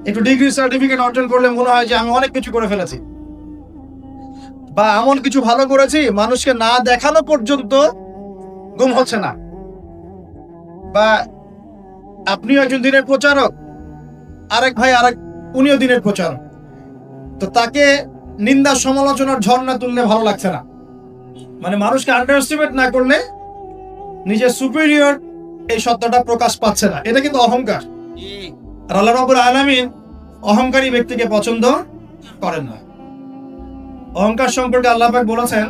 একটু degree certificate অর্জন করলে মনে হয় যে আমি অনেক কিছু করে ফেলেছি, বা এমন কিছু ভালো করেছি মানুষকে না দেখানো পর্যন্ত ঘুম হচ্ছে না। বা আপনিও একজন দিনের প্রচারক, আরেক ভাই উনিও দিনের প্রচারক, তো তাকে নিন্দা সমালোচনার ঝর্ণা তুললে ভালো লাগছে না। মানে মানুষকে আন্ডার এস্টিমেট না করলে নিজের সুপিরিয়র এই সত্যটা প্রকাশ পাচ্ছে না, এটা কিন্তু অহংকার। আর আল্লাহ রাব্বুল আলামিন অহংকারী ব্যক্তিকে পছন্দ করেন না। অহংকার সম্পর্কে আল্লাহ পাক বলেছেন,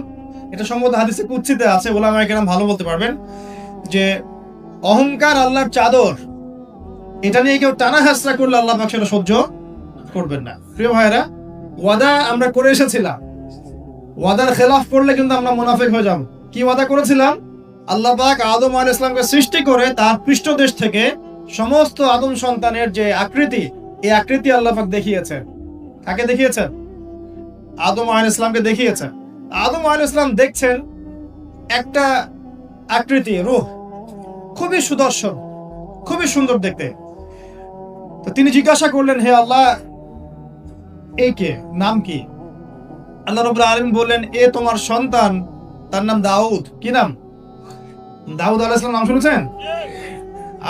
এটা সম্ভবত হাদিসে কুদসিতে আছে, উলামায়ে কেরাম ভালো বলতে পারবেন, যে অহংকার আল্লাহর চাদর, এটা নিয়ে কেউ টানা হাসরা করলে আল্লাহ পাক সেটা সহ্য করবেন না। প্রিয় ভাইরা, ওয়াদা আমরা করে এসেছিলাম, ওয়াদার খেলাফ করলে কিন্তু আমরা মুনাফিক হয়ে যাব। কি ওয়াদা করেছিলাম? আল্লাহ পাক আদম আলাইহিস সালামকে সৃষ্টি করে তার পৃষ্ঠদেশ থেকে সমস্ত আদম সন্তানের যে আকৃতি, এই আকৃতি আল্লাহ পাক দেখিয়েছেন। কাকে দেখিয়েছেন? আদম আলাইহিস সালামকে দেখিয়েছেন। আদম আলাইহিস সালাম দেখছেন একটা আকৃতি, রূহ, খুবই সুদর্শন, খুবই সুন্দর দেখতে। তো তিনি জিজ্ঞাসা করলেন, হে আল্লাহ, এই কে, নাম কি? আল্লাহ রাব্বুল আলামিন বললেন, এ তোমার সন্তান, তার নাম দাউদ। কি নাম? দাউদ আলাইহিস সালাম নাম শুনেছেন?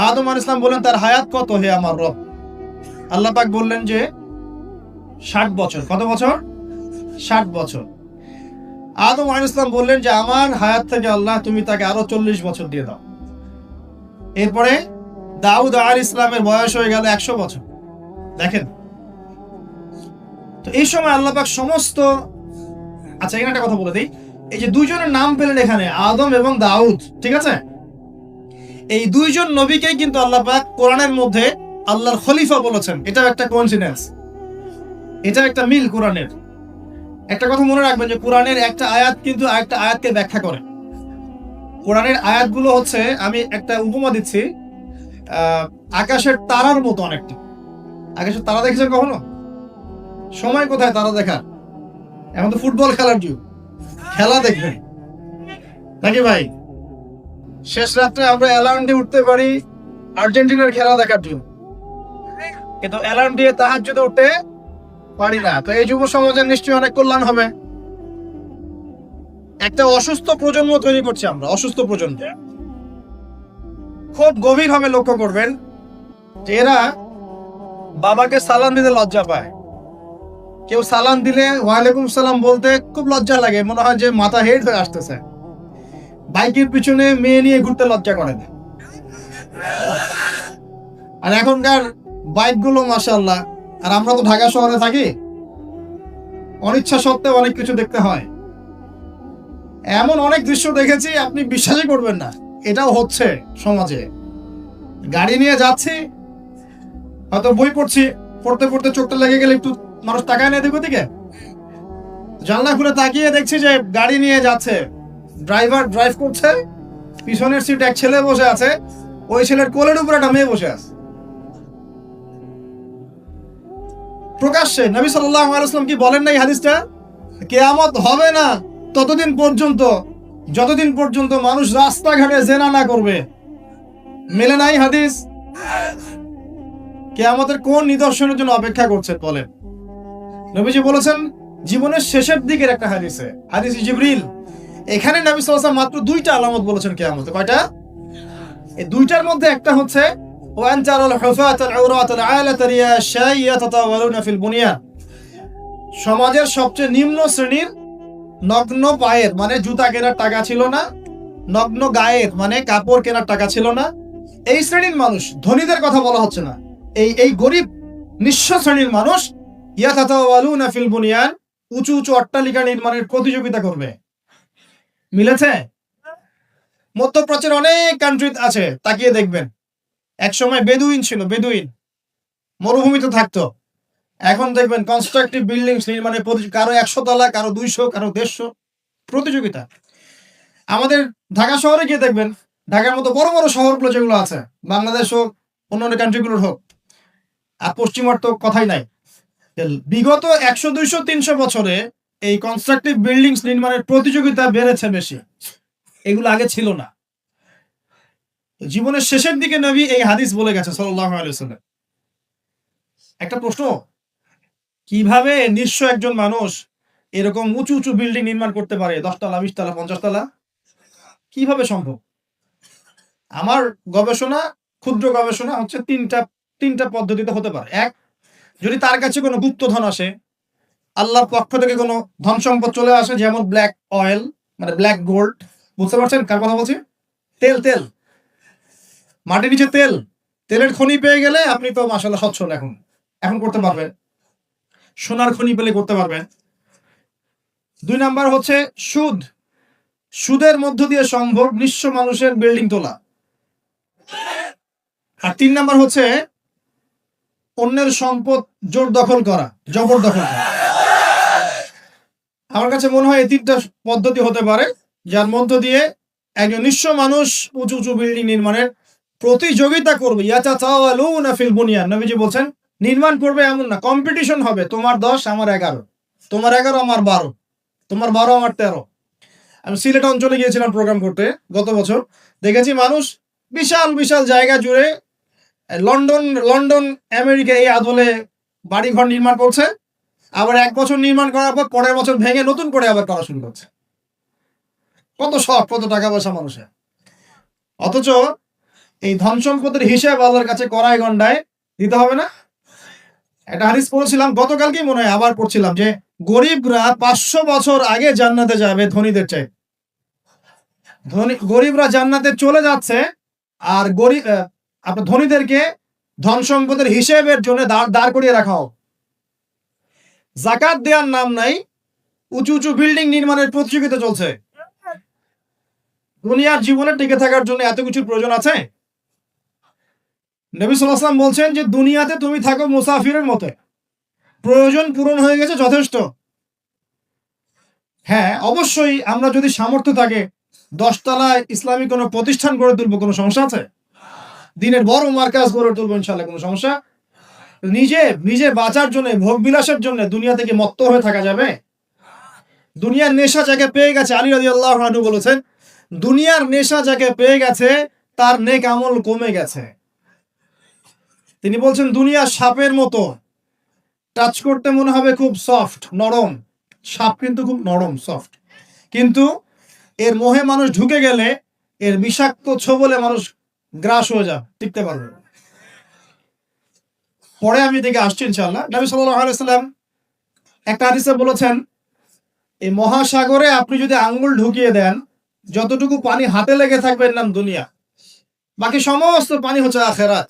আদম আলাইহিস সালাম বললেন, তার হায়াত কত হে আমার রব? আল্লাহ পাক বললেন যে 60 বছর। কত বছর? 60 বছর। আদম আলাইহিস সালাম বললেন যে আমার হায়াত থেকে আল্লাহ তুমি তাকে আরো 40 বছর দিয়ে দাও। এরপরে দাউদ আলাইহিস সালামের বয়স হয়ে গেল 100 বছর। দেখেন, তো এই সময় আল্লাহ পাক সমস্ত, আচ্ছা এখানে একটা কথা বলে দিই, এই যে দুইজনের নাম পেলেন এখানে, আদম এবং দাউদ, ঠিক আছে? এই দুইজন নবীকেই কিন্তু আল্লাহ পাক কোরআনের মধ্যে আল্লাহর খলিফা বলেছেন। এটাও একটা কোইন্সিডেন্স, এটা একটা মিল কোরআনের। একটা কথা মনে রাখবেন যে কোরআনের একটা আয়াত কিন্তু আরেকটা আয়াতকে ব্যাখ্যা করে। কোরআনের আয়াতগুলো হচ্ছে, আমি একটা উপমা দিচ্ছি, আকাশের তারার মতো অনেকটা। আকাশের তারা দেখেছেন কখনো? সময় কোথায় তারা দেখার? এখন তো ফুটবল খেলার যুগ, খেলা দেখবেন নাকি ভাই? শেষ রাত্রে আমরা অ্যালার্ম দিয়ে উঠতে পারি আর্জেন্টিনার খেলা দেখার জন্য, কিন্তু অ্যালার্ম দিয়ে তাহাজ্জুদে উঠতে পারি না। তো এই যুব সমাজের নিশ্চয়ই অনেক কল্যাণ হবে। একটা অসুস্থ প্রজন্ম তৈরি করছি আমরা, অসুস্থ প্রজন্ম। খুব গভীর ভাবে লক্ষ্য করবেন যে এরা বাবাকে সালাম দিতে লজ্জা পায়। কেউ সালাম দিলে ওয়ালাইকুম সালাম বলতে খুব লজ্জা লাগে, মনে হয় যে মাথা হেড হয়ে আসতেছে। বাইকের পিছনে মেয়ে নিয়ে ঘুরতে লজ্জা করে না। আর এখনকার বাইক গুলো মাশাআল্লাহ, আর আমরা তো ঢাকা শহরে থাকি, অনিচ্ছা সত্ত্বেও অনেক কিছু দেখতে হয়। এমন অনেক দৃশ্য দেখেছি আপনি বিশ্বাসই করবেন না, এটাও হচ্ছে সমাজে। গাড়ি নিয়ে যাচ্ছি, হয়তো বই পড়ছি, পড়তে পড়তে চোখটা লেগে গেলে একটু মানুষ তাকায় না দেখো দিকে, জানলা খুলে তাকিয়ে দেখছি যে গাড়ি নিয়ে যাচ্ছে, ড্রাইভার ড্রাইভ করছে, পিছনের সিট এক ছেলে বসে আছে, ওই ছেলের কোলের উপর একটা মেয়ে বসে আছে। প্রকাশ্যে নবী সাল্লাল্লাহু আলাইহি ওয়াসাল্লাম কি বলেন না এই হাদিসটা? কিয়ামত হবে না ততদিন পর্যন্ত যতদিন পর্যন্ত মানুষ রাস্তাঘাটে জেনা না করবে। মেলে নাই হাদিস? কিয়ামতের কোন নিদর্শনের জন্য অপেক্ষা করছেন বলেন? নবীজি বলেছেন জীবনের শেষের দিকের একটা হাদিসে, হাদিস জিবরিল, এখানে নবী সাল্লাল্লাহু আলাইহি ওয়াসাল্লাম মাত্র দুইটা আলামত বলেছেন কিয়ামতে। কয়টা? এই দুইটার মধ্যে একটা হচ্ছে ওয়ান তারাল হুফাতাল আওরাতাল আলাতা রিয়াশা ইয়াতাতাওয়ালুনা ফিল বুনিয়ান। সমাজের সবচেয়ে নিম্ন শ্রেণীর নগ্ন পায়ের, মানে জুতা কেনার টাকা ছিল না, নগ্ন গায়ের মানে কাপড় কেনার টাকা ছিল না, এই শ্রেণীর মানুষ, ধনীদের কথা বলা হচ্ছে না, এই গরিব নিঃস্ব শ্রেণীর মানুষ ইয়াতাতাওয়ালুনা ফিল বুনিয়ান, উঁচু উঁচু অট্টালিকা নির্মাণের প্রতিযোগিতা করবে। মিলেছে? মধ্যপ্রাচ্যের অনেক কান্ট্রি আছে, তাকিয়ে দেখবেন। এক সময় বেদুইন ছিল, বেদুইন মরুভূমিতে থাকতো। এখন দেখবেন কনস্ট্রাকটিভ বিল্ডিং নির্মাণের কারো 100 তলা, কারো 200, কারো 150 প্রতিযোগিতা। আমাদের ঢাকা শহরে গিয়ে দেখবেন, ঢাকার মতো বড় বড় শহরগুলো যেগুলো আছে, বাংলাদেশ হোক অন্যান্য কান্ট্রিগুলোর হোক, আর পশ্চিমার তো কথাই নাই, বিগত 100, 200, 300 বছরে এই কনস্ট্রাকটিভ বিল্ডিং নির্মাণের প্রতিযোগিতা বেড়েছে বেশি, এগুলো আগে ছিল না। জীবনের শেষের দিকে নবী এই হাদিস বলে গেছে সাল্লাল্লাহু আলাইহি ওয়াসাল্লাম। একটা প্রশ্ন, কিভাবে নিঃস্ব একজন মানুষ এরকম উঁচু উঁচু বিল্ডিং নির্মাণ করতে পারে, 10 তলা, 20 তলা, 50 তলা? কিভাবে সম্ভব? আমার গবেষণা, ক্ষুদ্র গবেষণা হচ্ছে তিনটা পদ্ধতিতে হতে পারে। এক, যদি তার কাছে কোনো গুপ্তধন আসে, আল্লাহর পক্ষ থেকে কোনো ধন সম্পদ চলে আসে, যেমন ব্ল্যাক অয়েল, মানে ব্ল্যাক গোল্ড। বুঝতে পারছেন কার কথা বলছি? তেল, তেল, মাটির নিচে তেল, তেলের খনি পেয়ে গেলে আপনি তো মাশাআল্লাহ সচ্ছল এখন এখন করতে পারবেন। সোনার খনি পেলে করতে পারবেন। 2 নাম্বার হচ্ছে সুদ। সুদের মধ্য দিয়ে সম্ভব নিঃস্ব মানুষের বিল্ডিং তোলা। আর 3 নাম্বার হচ্ছে অন্যের সম্পদ জোর দখল করা, জবরদখল করা। আমার কাছে মনে হয় এই 3টা পদ্ধতি হতে পারে, যার মধ্য দিয়ে একজন নিঃস্ব মানুষ উঁচু উঁচু বিল্ডিং নির্মাণের প্রতিযোগিতা করবে। ইয়াতাতাওয়ালুনা ফিল বুনিয়ান, নবীজি বলছেন নির্মাণ করবে এমন না, কম্পিটিশন হবে। তোমার 10 আমার 11, তোমার 11 আমার 12, তোমার 12 আমার 13। আমি সিলেট অঞ্চলে গিয়েছিলাম প্রোগ্রাম করতে গত বছর। দেখেছি মানুষ বিশাল বিশাল জায়গা জুড়ে লন্ডন লন্ডন আমেরিকা এই আদলে বাড়িঘর নির্মাণ করছে, আবার 1 বছর নির্মাণ করার পর পরের বছর ভেঙে নতুন করে আবার করা শুরু করছে। কত শখ, কত টাকা পয়সা মানুষের। অথচ এই ধন সম্পদের হিসাব আল্লাহর কাছে কড়ায় গন্ডায় দিতে হবে না? একটা হাদিস পড়ছিলাম গতকালকেই, মনে হয় আবার পড়ছিলাম, যে গরিবরা 500 বছর আগে জান্নাতে যাবে ধনীদের চাই। গরিবরা জান্নাতে চলে যাচ্ছে, আর আপনার ধনীদেরকে ধন সম্পদের হিসেবের জন্য দাঁড় করিয়ে রাখা হোক। জাকাত দেওয়ার নাম নাই, উঁচু উঁচু বিল্ডিং নির্মাণের প্রতিযোগিতা চলছে। দুনিয়ার জীবনে টিকে থাকার জন্য এত কিছুর প্রয়োজন আছে? নবী সাল্লাল্লাহু আলাইহি ওয়াসাল্লাম বলছেন যে দুনিয়াতে তুমি থাকো মুসাফিরের মতো, প্রয়োজন পূরণ হয়ে গেছে, যথেষ্ট। হ্যাঁ, অবশ্যই আমরা যদি সামর্থ্য থাকে 10 তলায় ইসলামী কোনো প্রতিষ্ঠান গড়ে তুলবো, কোনো সমস্যা আছে? দিনের বড় মার্কাজ গড়ে তুলবো, ইনশাআল্লাহ, কোনো সমস্যা? নিজে বাঁচার জন্য, ভোগ বিলাসের জন্য দুনিয়া থেকে মত্ত হয়ে থাকা যাবে? দুনিয়ার নেশা যাকে পেয়ে গেছে, আলী রাদিয়াল্লাহু আনহু বলেছেন, দুনিয়ার নেশা যাকে পেয়ে গেছে তার নেক আমল কমে গেছে। তিনি বলছেন দুনিয়া সাপের মতো, টাচ করতে মনে হবে খুব সফট, নরম। সাপ কিন্তু খুব নরম, সফট, কিন্তু এর মোহে মানুষ ঢুকে গেলে এর বিষাক্ত ছোবলে মানুষ গ্রাস হয়ে যায়, টিকতে পারবে। পরে আমি দেখে আসছি ইনশাআল্লাহ। নবী সাল্লাল্লাহু আলাইহি ওয়াসাল্লাম একটা হাদিসে বলেছেন, এই মহাসাগরে আপনি যদি আঙ্গুল ঢুকিয়ে দেন, যতটুকু পানি হাতে লেগে থাকবে এর নাম দুনিয়া, বাকি সমস্ত পানি হচ্ছে আখিরাত।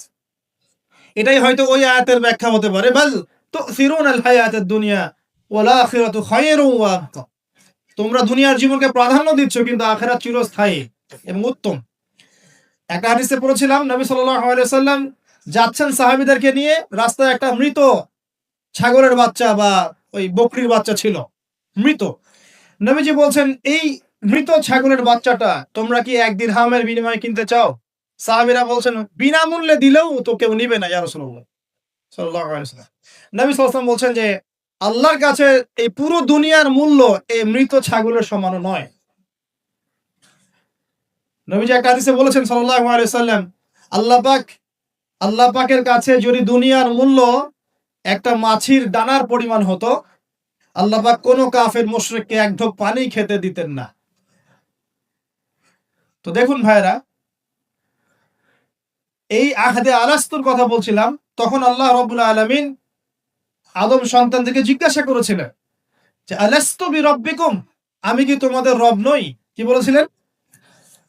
এটাই হয়তো ওই আয়াতের ব্যাখ্যা হতে পারে, বাল তুসিরুনাল হায়াতাদ দুনিয়া ওয়াল আখিরাতু খায়রুন ওয়া আবকা। তোমরা দুনিয়ার জীবনকে প্রাধান্য দিচ্ছ, কিন্তু আখিরাত চিরস্থায়ী এবং উত্তম। একটা হাদিসে পড়েছিলাম, নবী সাল্লাল্লাহু আলাইহি ওয়াসাল্লাম যাচ্ছেন সাহাবীদেরকে নিয়ে, রাস্তায় একটা মৃত ছাগলের বাচ্চা বা ওই বকরির বাচ্চা ছিল, মৃত। নবীজি বলছেন, এই মৃত ছাগলের বাচ্চাটা তোমরা কি 1 দিরহামের বিনিময়ে কিনতে চাও? সাহাবীরা বলছেন, বিনামূল্যে দিলেও তো কেউ নিবে না ইয়া রাসূলুল্লাহ সাল্লাল্লাহু আলাইহি ওয়াসাল্লাম। নবী সাল্লাল্লাহু আলাইহি ওয়াসাল্লাম বলছেন যে আল্লাহর কাছে এই পুরো দুনিয়ার মূল্য এই মৃত ছাগলের সমান নয়। নবীজি একটা হাদিসে বলেছেন সাল্লাল্লাহু আলাইহি ওয়াসাল্লাম, আল্লাহ পাকের কাছে যদি দুনিয়ার মূল্য একটা মাছির দানার পরিমাণ হতো, আল্লাহ পাক কোনো কাফের মুশরিককে 1 ঢোক পানি খেতে দিতেন না। তো দেখুন ভাইরা, এই আহদে আলাস্তুর কথা বলছিলাম, তখন আল্লাহ রাব্বুল আলামিন আদম সন্তানদেরকে জিজ্ঞাসা করেছিলেন যে আলাস্তু বিরাব্বিকুম, আমি কি তোমাদের রব নই? কি বলেছিলেন?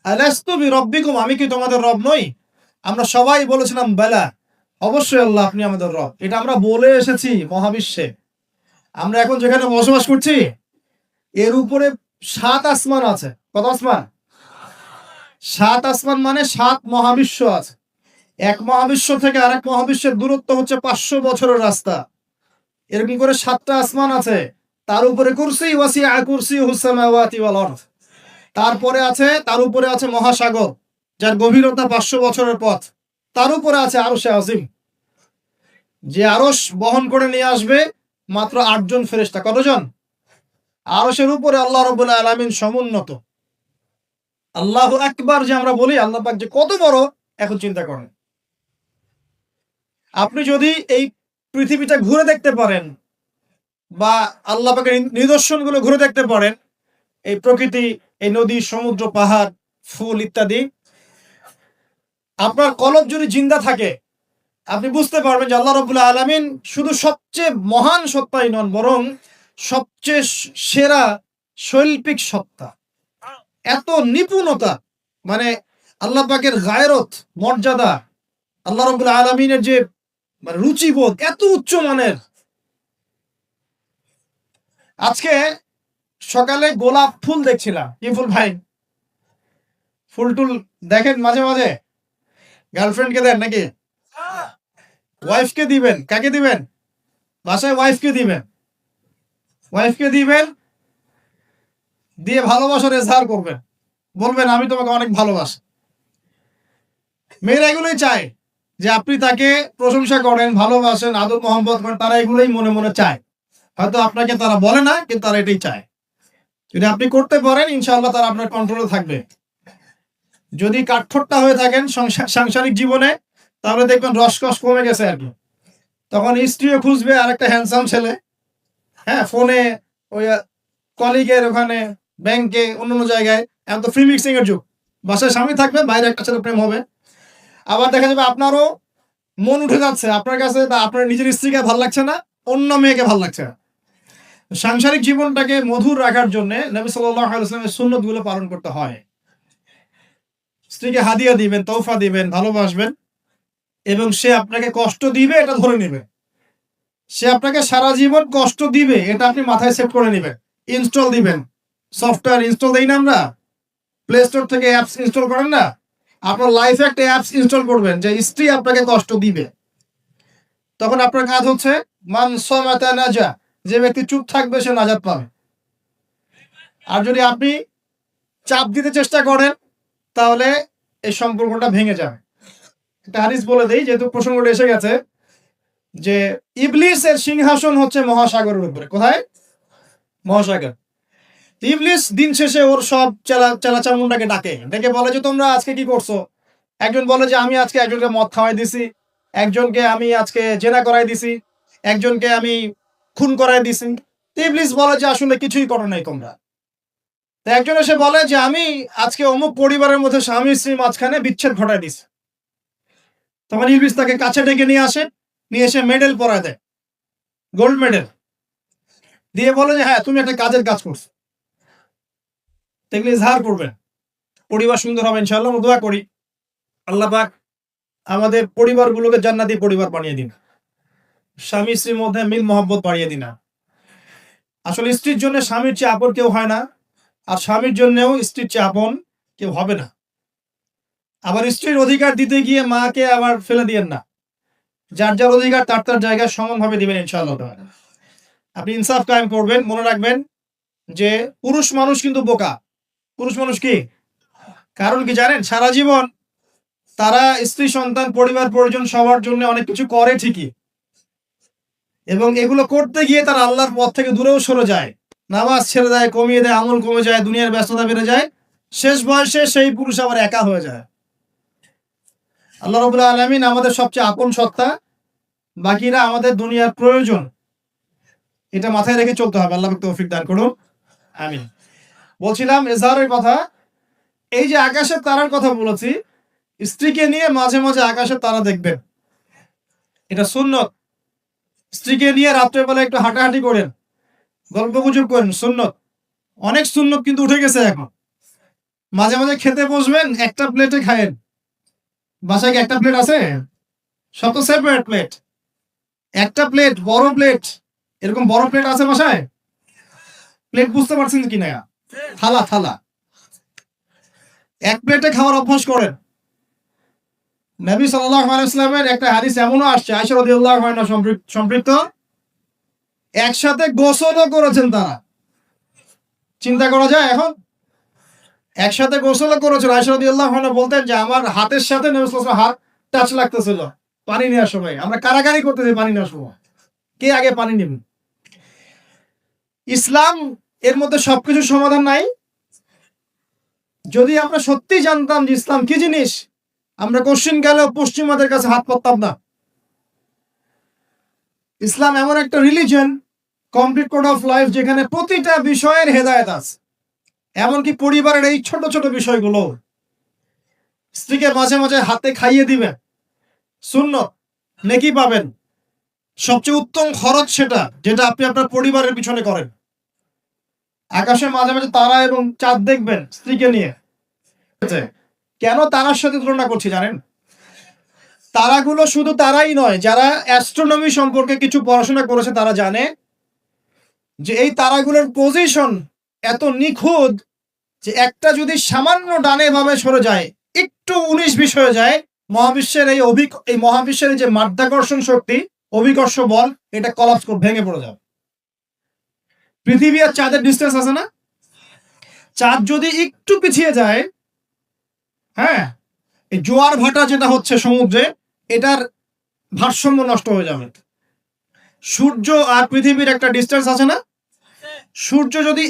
আলাস্তু বিরাব্বিকুম, আমি কি তোমাদের রব নই? আমরা সবাই বলেছিলাম বালা, অবশ্যই আল্লাহ আপনি আমাদের রব। এটা আমরা বলে এসেছি মহাবিশ্বে। আমরা এখন যেখানে বসবাস করছি এর উপরে 7 আসমান আছে। কত আসমান? 7 আসমান মানে 7 মহাবিশ্ব আছে। এক মহাবিশ্ব থেকে আরেক মহাবিশ্বের দূরত্ব হচ্ছে 500 বছরের রাস্তা। এরকম করে 7টা আসমান আছে। তার উপরে কুরসি, ওয়াসিআ কুরসিয়ুহুস সামাওয়াতি ওয়াল আরদ। তার উপরে আছে মহাসাগর, যার গভীরতা 500 বছরের পথ। তার উপরে আছে আরশে আজিম, যে আরশ বহন করে নিয়ে আসবে মাত্র 8 জন ফেরেশতা। কতজন? আরশের উপরে আল্লাহ রাব্বুল আলামিন সমুন্নত। আল্লাহু আকবার যে আমরা বলি, আল্লাহ পাক যে কত বড়, এখন চিন্তা করেন। আপনি যদি এই পৃথিবীটা ঘুরে দেখতে পারেন বা আল্লাহ পাকের নিদর্শনগুলো ঘুরে দেখতে পারেন, এই প্রকৃতি, এই নদী, সমুদ্র, পাহাড়, ফুল ইত্যাদি, আপনার কলব যদি জিন্দা থাকে আপনি বুঝতে পারবেন যে আল্লাহ রাব্বুল আলামিন শুধু সবচেয়ে মহান সত্তাই নন, বরং সবচেয়ে সেরা শৈল্পিক সত্তা। এত নিপুণতা, মানে আল্লাহ পাকের গায়রত, মর্যাদা, আল্লাহ রাব্বুল আলামিনের যে মানে রুচিবোধ এত উচ্চ মানের। আজকে সকালে গোলাপ ফুল দেখছিলাম। কি ফুল ভাই? ফুল টুল দেখেন মাঝে মাঝে? গার্লফ্রেন্ডকে দেন নাকি? ওয়াইফকে দিবেন? কাকে দিবেন? বাসায় ওয়াইফকে দিবেন। ওয়াইফকে দিবেন, দিয়ে ভালোবাসার এজহার করবেন, বলবেন আমি তোমাকে অনেক ভালোবাসি। মেয়েরা এগুলোই চায় যে আপনি তাকে প্রশংসা করেন, ভালোবাসেন, আদর মহব্বত করেন। তারা এগুলোই মনে মনে চায়। হয়তো আপনাকে তারা বলে না, কিন্তু তারা এটাই চায়। যদি আপনি করতে পারেন ইনশাআল্লাহ তারা আপনার কন্ট্রোলে থাকবে। যদি কাঠখোট্টা হয়ে থাকেন সাংসারিক জীবনে, তাহলে দেখবেন রসকস কমে গেছে আর কি। তখন স্ত্রীও খুঁজবে আরেকটা হ্যান্ডসাম ছেলে, হ্যাঁ, ফোনে, ওই কলিগের ওখানে, ব্যাংকে, অন্যান্য জায়গায়। এখন তো ফ্রি মিক্সিং এর যুগ। বাসায় স্বামী থাকবে, বাইরে একটা ছেলে প্রেম হবে। আবার দেখা যাবে আপনারও মন উঠে যাচ্ছে আপনার কাছে, বা আপনার নিজের স্ত্রীকে ভালো লাগছে না, অন্য মেয়েকে ভালো লাগছে। সাংসারিক জীবনটাকে মধুর রাখার জন্য নবী সাল্লাল্লাহু আলাইহি ওয়াসাল্লামের সুন্নতগুলো পালন করতে হয়। স্ত্রীকে হাদিয়া দিবেন, তৌফা দিবেন, ভালোবাসবেন, এবং সে আপনাকে কষ্ট দিবে এটা ধরে নেবে। সে আপনাকে সারা জীবন কষ্ট দিবে এটা আপনি মাথায় সেট করে নেবেন। ইনস্টল দিবেন, সফটওয়্যার ইনস্টল দেই না আমরা, প্লে স্টোর থেকে অ্যাপস ইনস্টল করেন না? আপনার লাইফে একটা অ্যাপস ইনস্টল করবেন যে স্ত্রী আপনাকে কষ্ট দিবে। তখন আপনার কাজ হচ্ছে মান সামাতা নাজা, যে ব্যক্তি চুপ থাকবে সে নাজাত পাবে। আর যদি আপনি চাপ দিতে চেষ্টা করেন তাহলে এই সম্পর্কটা ভেঙে যাবে। একটা হাদিস বলে দেই যেহেতু প্রসঙ্গটা এসে গেছে, যে ইবলিসের সিংহাসন হচ্ছে মহাসাগরের উপরে। কোথায়? মহাসাগর। ইবলিস দিন শেষে ওর সব চেলাচামুন্ডাকে ডাকে, ডেকে বলে যে তোমরা আজকে কি করছো? একজন বলে যে আমি আজকে একজনকে মদ খাওয়াই দিছি, একজনকে আমি আজকে জেনা করাই দিছি, একজনকে আমি খুন করাই দিছি। ইবলিস বলে যে আসলে কিছুই করো নাই তোমরা। তো একজন এসে বলে যে আমি আজকে অমুক পরিবারের মধ্যে স্বামী স্ত্রীর মাঝখানে বিচ্ছেদ ঘটাই দিছি। তখন ইবলিস তাকে কাছে ডেকে নিয়ে আসে, নিয়ে এসে মেডেল পরায় দেয়, গোল্ড মেডেল দিয়ে বলে যে হ্যাঁ তুমি একটা কাজের কাজ করছো। দেখলে ইজহার করবেন, পরিবার সুন্দর হবে ইনশাআল্লাহ। দোয়া করি আল্লাহ পাক আমাদের পরিবারগুলোকে জান্নাতি পরিবার বানিয়ে দিন, স্বামী স্ত্রীর মধ্যে মিল মহব্বত বাড়িয়ে দিন। আসলে স্ত্রীর জন্য স্বামীর চেয়ে আপন কেউ হয় না, আর স্বামীর জন্যও স্ত্রীর চেয়ে আপন কেউ হবে না। আবার স্ত্রীর অধিকার দিতে গিয়ে মাকে আবার ফেলে দিয়েন না। যার যার অধিকার তার তার জায়গায় সমানভাবে দিবেন ইনশাআল্লাহ। আপনি ইনসাফ কায়েম করবেন। মনে রাখবেন যে পুরুষ মানুষ কিন্তু বোকা। পুরুষ মানুষ কি? কারণ কি জানেন? সারা জীবন তারা স্ত্রী, সন্তান, পরিবার, পরিজন সবার জন্য অনেক কিছু করে ঠিকই, এবং এগুলো করতে গিয়ে তারা আল্লাহর পথ থেকে দূরেও সরে যায়, নামাজ ছেড়ে দেয়, কমিয়ে দেয়, আমল কমে যায়, দুনিয়ার ব্যস্ততা বেড়ে যায়। শেষ বয়সে সেই পুরুষ আবার একা হয়ে যায়। আল্লাহ রাব্বুল আলামিন আমাদের সবচেয়ে আপন সত্তা, বাকিরা আমাদের দুনিয়ার প্রয়োজন। এটা মাথায় রেখে চলতে হবে। আল্লাহ পাক তৌফিক দান করুন, আমিন। বলছিলাম এজহারের কথা। এই যে আকাশের তারার কথা বলেছি, স্ত্রীকে নিয়ে মাঝে মাঝে আকাশের তারা দেখবেন, এটা সুন্নত। স্ত্রীকে নিয়ে রাত্রেবেলা একটু হাঁটাহাঁটি করেন, গল্প গুজব করেন, সুন্নত। অনেক সুন্নত কিন্তু উঠে গেছে এখন। মাঝে মাঝে খেতে বসবেন, একটা প্লেটে খায়েন। বাসায় কি একটা প্লেট আছে? সব তো সেপারেট প্লেট। একটা প্লেট, বড় প্লেট, এরকম বড় প্লেট আছে বাসায়? প্লেট বুঝতে পারছেন কি না? থালা, থালা। এক প্লেটে খাওয়ার অভ্যাস করেন। নবী সাল্লাল্লাহু আলাইহি ওয়াসাল্লামের একটা হাদিস এমনও আসছে, আয়েশা রাদিয়াল্লাহু আনহা সম্পৃক্ত, একসাথে গোসলও করেছেন তারা। চিন্তা করা যায় এখন? একসাথে গোসলও করেছেন। আয়েশা রাদিয়াল্লাহু আনহা বলতেন যে আমার হাতের সাথে নবী সাল্লাল্লাহু আলাইহি ওয়াসাল্লামের হাত টাচ লাগতেছিল পানি নেওয়ার সময়। আমরা কারাকারি করতেছি পানি নেওয়ার সময়, কে আগে পানি নেবেন। ইসলাম এর মধ্যে সবকিছু সমাধান নাই। যদি আমরা সত্যি জানতাম যে ইসলাম কি জিনিস, আমরা কোশ্চিন গেলেও পশ্চিমাদের কাছে হাত পাততাম না। ইসলাম এমন একটা religion, complete code of life, যেখানে প্রতিটা বিষয়ের হেদায়েত আছে। এমনকি পরিবারের এই ছোট ছোট বিষয়গুলো, স্ত্রীকে মাঝে মাঝে হাতে খাইয়ে দিবেন, সুন্নত, নেকি পাবেন। সবচেয়ে উত্তম খরচ সেটা, যেটা আপনি আপনার পরিবারের পিছনে করেন। আকাশে মাঝে মাঝে তারা এবং চাঁদ দেখবেন স্ত্রীকে নিয়ে। কেন তারার সাথে তুলনা করছি জানেন? তারাগুলো শুধু তারাই নয়, যারা অ্যাস্ট্রোনমি সম্পর্কে কিছু পড়াশোনা করেছে তারা জানে যে এই তারাগুলোর পজিশন এত নিখুঁত যে একটা যদি সামান্য ডানে ভাবে সরে যায়, একটু 19-20 হয়ে যায়, মহাবিশ্বের এই মহাবিশ্বের যে মাধ্যাকর্ষণ শক্তি, অভিকর্ষ বল, এটা কলাপস করে ভেঙে পড়ে যাবে। পৃথিবী আর চাঁদের ডিস্টেন্স আছে না? চাঁদ যদি একটু পিছিয়ে যায়, হ্যাঁ, এই জোয়ার ভাটা যেটা হচ্ছে সমুদ্রে, এটার ভারসাম্য নষ্ট হয়ে যাবে। সূর্য আর পৃথিবীর একটা ডিস্টেন্স আছে না? সূর্য যদি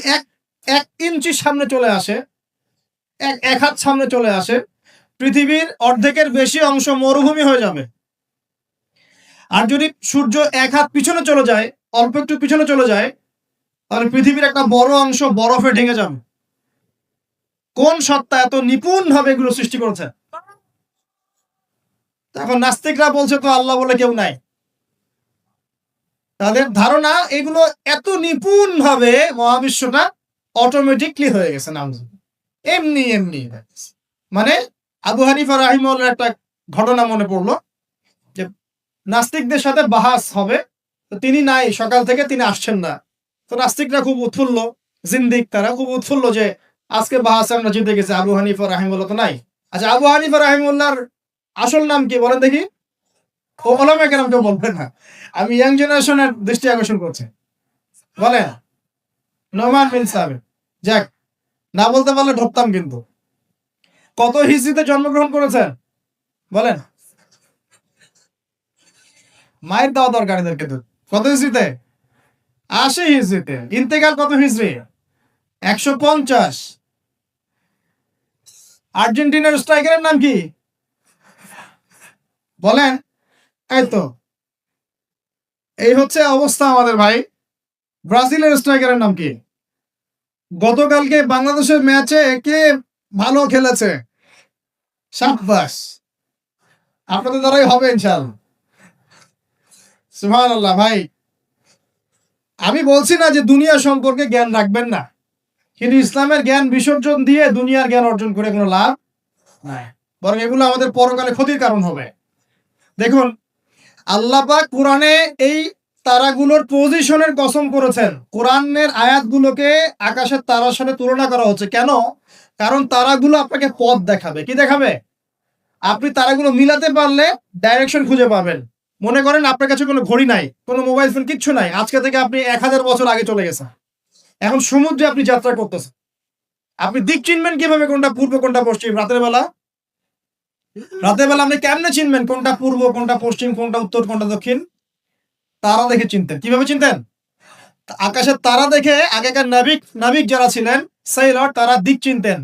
এক ইঞ্চি সামনে চলে আসে, এক হাত সামনে চলে আসে, পৃথিবীর অর্ধেকের বেশি অংশ মরুভূমি হয়ে যাবে। আর যদি সূর্য এক হাত পিছনে চলে যায়, অল্প একটু পিছনে চলে যায়, তাহলে পৃথিবীর একটা বড় অংশ বরফে ঢেকে যাবে। কোন সত্তা এত নিপুণ ভাবে এগুলো সৃষ্টি করেছে? এখন নাস্তিকরা বলছে তো আল্লাহ বলে কেউ নাই। তাদের ধারণা এগুলো এত নিপুণ ভাবে মহাবিশ্বটা অটোমেটিকলি হয়ে গেছে, নাম এমনি এমনি। মানে আবু হানিফা রাহিমাহুল্লাহর একটা ঘটনা মনে পড়লো, যে নাস্তিকদের সাথে বাহাস হবে, তো তিনি নাই, সকাল থেকে তিনি আসছেন না। তো নাস্তিকরা খুব উৎফুল্ল, জিন্দিক তারা খুব উৎফুল্ল যে আজকে বাহাসে আমরা জিতে গেছি, আবু হানিফা রাহিমাহুল্লাহ তো নাই। আচ্ছা, আবু হানিফা রাহিমাহুল্লাহর আসল নাম কি বলেন দেখি? ওলামা কেরাম কেউ বলবেন না, আমি ইয়াং জেনারেশনের দৃষ্টি আকর্ষণ করছি। বলেন নোমান বিন সাবিত। যাক, না বলতে পারলে ঢপতাম কিন্তু। কত হিজরিতে জন্মগ্রহণ করেছেন বলেন? মায়ের দেওয়া দরকার এদের কিন্তু। কত হিজরিতে? 80 হিজরিতে। ইন্তেকাল কত হিজরি? 150। আর্জেন্টিনার স্ট্রাইকারের নাম কি বলেন? এই তো, এই হচ্ছে অবস্থা আমাদের ভাই। ব্রাজিলের স্ট্রাইকারের নাম কি? গতকালকে বাংলাদেশের ম্যাচে কে ভালো খেলেছে? শাবাশ, আপনাদের দ্বারাই হবে ইনশাআল্লাহ। সুবহানাল্লাহ। ভাই, আমি বলছি না যে দুনিয়া সম্পর্কে জ্ঞান রাখবেন না, কিন্তু ইসলামের জ্ঞান বিসর্জন দিয়ে দুনিয়ার জ্ঞান অর্জন করে কোনো লাভ নাই, বরং এগুলো আমাদের পরকালে ক্ষতির কারণ হবে। দেখুন, আল্লাহ পাক কোরআনে এই তারাগুলোর পজিশনের কসম করেছেন। কোরআনের আয়াতগুলোকে আকাশের তারার সাথে তুলনা করা হচ্ছে কেন? কারণ তারাগুলো আপনাকে পথ দেখাবে। কি দেখাবে? আপনি তারাগুলো মিলাতে পারলে ডাইরেকশন খুঁজে পাবেন। মনে করেন আপনার কাছে কোনো ঘড়ি নাই, কোনো মোবাইল ফোন, কিচ্ছু নাই, আজকে থেকে আপনি 1000 বছর আগে চলে গেছেন। এখন সমুদ্রে আপনি যাত্রা করতেছেন, আপনি দিক চিনবেন কিভাবে? কোনটা পূর্ব কোনটা পশ্চিম? রাতের বেলা আপনি কেমনে চিনবেন কোনটা পূর্ব কোনটা পশ্চিম কোনটা উত্তর কোনটা দক্ষিণ? তারা দেখে চিনতেন। কিভাবে চিনতেন? আকাশের তারা দেখে আগেকার নাবিক যারা ছিলেন, সেইলর, তারা দিক চিনতেন।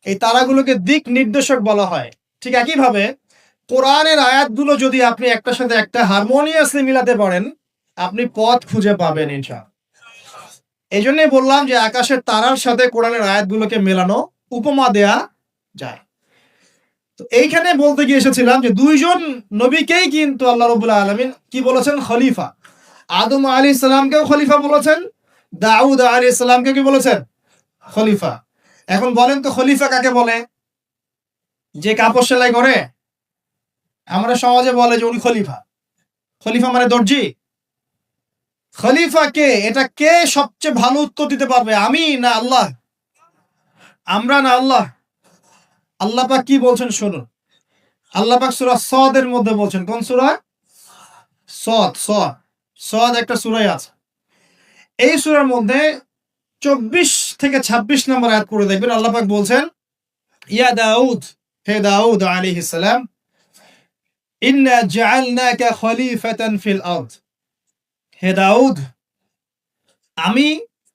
এই তারাগুলোকে দিক নির্দেশক বলা হয়। ঠিক একইভাবে কোরআনের আয়াতগুলো যদি আপনি একটার সাথে একটা হারমোনিয়াসলি মিলাতে পারেন, আপনি পথ খুঁজে পাবেন ইনশাআল্লাহ। এই জন্যই বললাম যে আকাশের তারার সাথে কোরআনের আয়াতগুলোকে মেলানো, উপমা দেয়া যায়। তো এইখানে বলতে গিয়ে এসেছিলাম যে দুইজন নবীকেই কিন্তু আল্লাহ রাব্বুল আলামিন কি বলেছেন? খলিফা। আদম আলাইহিস সালামকেও খলিফা বলেছেন, দাউদ আলাইহিস সালামকে কি বলেছেন? খলিফা। এখন বলেন তো, খলিফা কাকে বলে? যে কাপড় সেলাই করে? আমরা সমাজে বলে যে উনি খলিফা। খলিফা মানে দর্জি। খলিফা কে? এটা কে সবচেয়ে ভালো উত্তর দিতে পারবে? আমি না আল্লাহ? আমরা না আল্লাহ? আল্লাহ পাক কি বলছেন শুনুন। আল্লাহ পাক সূরা সদের মধ্যে বলছেন। কোন সূরা? সদ একটা সূরাই আছে। এই সূরার মধ্যে 24 থেকে 26 নম্বর আয়াত পড়ে দেখবেন। আল্লাহ পাক বলছেন, ইয়া দাউদ, হে দাউদ আলাইহিস সালাম, ইন্না জাআলনাকা খলিফাতান ফিল আরদ। হে দাউদ, আমি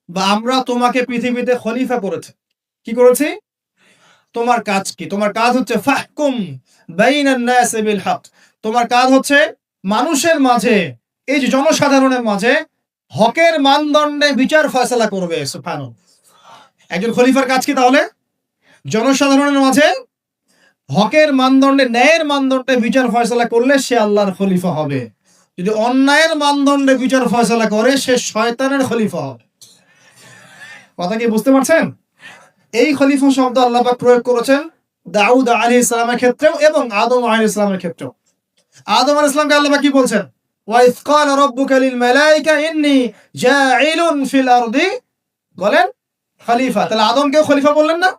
বা আমরা তোমাকে পৃথিবীতে খলিফা করেছি। কি করেছি? তোমার কাজ কি? তোমার কাজ হচ্ছে ফাহকুম বাইনান নাস বিল হক। তোমার কাজ হচ্ছে মানুষের মাঝে এই যে জনসাধারণের মাঝে হকের মানদণ্ডে বিচার ফয়সালা করবে। সুবহানাল্লাহ। একজন খলিফার কাজ কি তাহলে? জনসাধারণের মাঝে হকের মানদণ্ডে, ন্যায়ের মানদণ্ডে বিচার ফয়সালা করলে সে আল্লাহর খলিফা হবে। যদি অন্যায়ের মানদণ্ডে বিচার ফয়সালা করে সে শয়তানের খলিফা হবে। কথা কি বুঝতে পারছেন? এই খলিফা শব্দ আল্লাহ পাক প্রয়োগ করেছেন দাউদ আলাইহিস সালামের ক্ষেত্রেও এবং আদম আলাইহিস সালামের ক্ষেত্রেও। আদম আলাইহিস সালামকে আল্লাহ পাক কি বলছেন? ওয়া ইয ক্বালা রাব্বুকা লিল মালাইকা ইন্নী জাঈলুন ফিল আরদি, বলেন খলিফা। তাহলে আদমকেও খলিফা বললেন না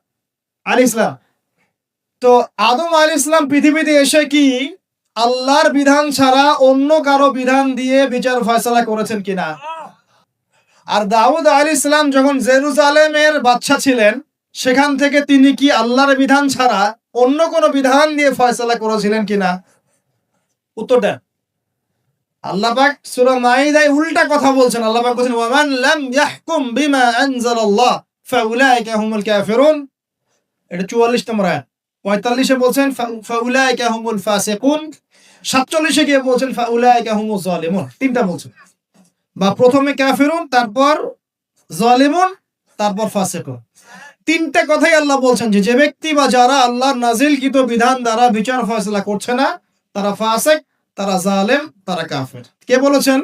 আলাইহিস সালাম? তো আদম আলাইহিস সালাম পৃথিবীতে এসে কি আল্লাহর বিধান ছাড়া অন্য কারো বিধান দিয়ে বিচার ফয়সালা করেছেন কিনা? আর দাউদ আলাইহিস সালাম যখন জেরুজালেমের বাদশা ছিলেন সেখান থেকে তিনি কি আল্লাহর বিধান ছাড়া অন্য কোনো বিধান দিয়ে ফয়সালা করেছিলেন কিনা? উত্তর দেন। আল্লাহ পাক সূরা মাইদায় উল্টা কথা বলছেন। আল্লাহ পাক বলেন ওয়ামান লাম ইয়াহকুম বিমা আনজালাল্লাহ ফাউলাইকা হুমুল কাফিরুন। এটা 44 নম্বর আয়াত। 45 এ বলছেন ফাউলাইকা হুমুল ফাসিকুন। 47 এ গিয়ে বলছেন ফাউলাইকা হুমুজ জালিমুন। তিনটা বলছেন, বা প্রথমে কাফিরুন, তারপর জালিমুন, তারপর ফাসিকুন। তিনটা কথাই আল্লাহ বলছেন যে ব্যক্তি বা যারা আল্লাহর নাজিলকৃত বিধান দ্বারা বিচার ফয়সালা করছে না তারা ফাসিক, তারা জালেম, তারা কাফের। কে বলেছেন?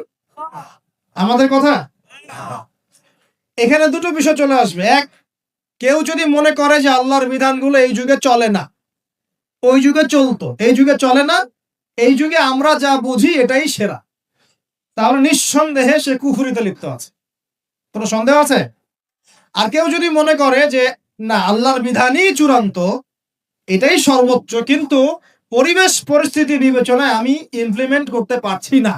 আমাদের কথা। এখানে দুটো বিষয় চলে আসবে। এক, কেউ যদি মনে করে যে আল্লাহর বিধানগুলো এই যুগে চলে না, ওই যুগে চলতো, এই যুগে চলে না, এই যুগে আমরা যা বুঝি এটাই সেরা, তাহলে নিঃসন্দেহে সে কুফরিতে লিপ্ত আছে। কোনো সন্দেহ আছে? আর কেউ যদি মনে করে যে না আল্লাহর বিধানই চূড়ান্ত, এটাই সর্বোচ্চ, কিন্তু পরিবেশ পরিস্থিতি বিবেচনায় আমি ইমপ্লিমেন্ট করতে পারছি না,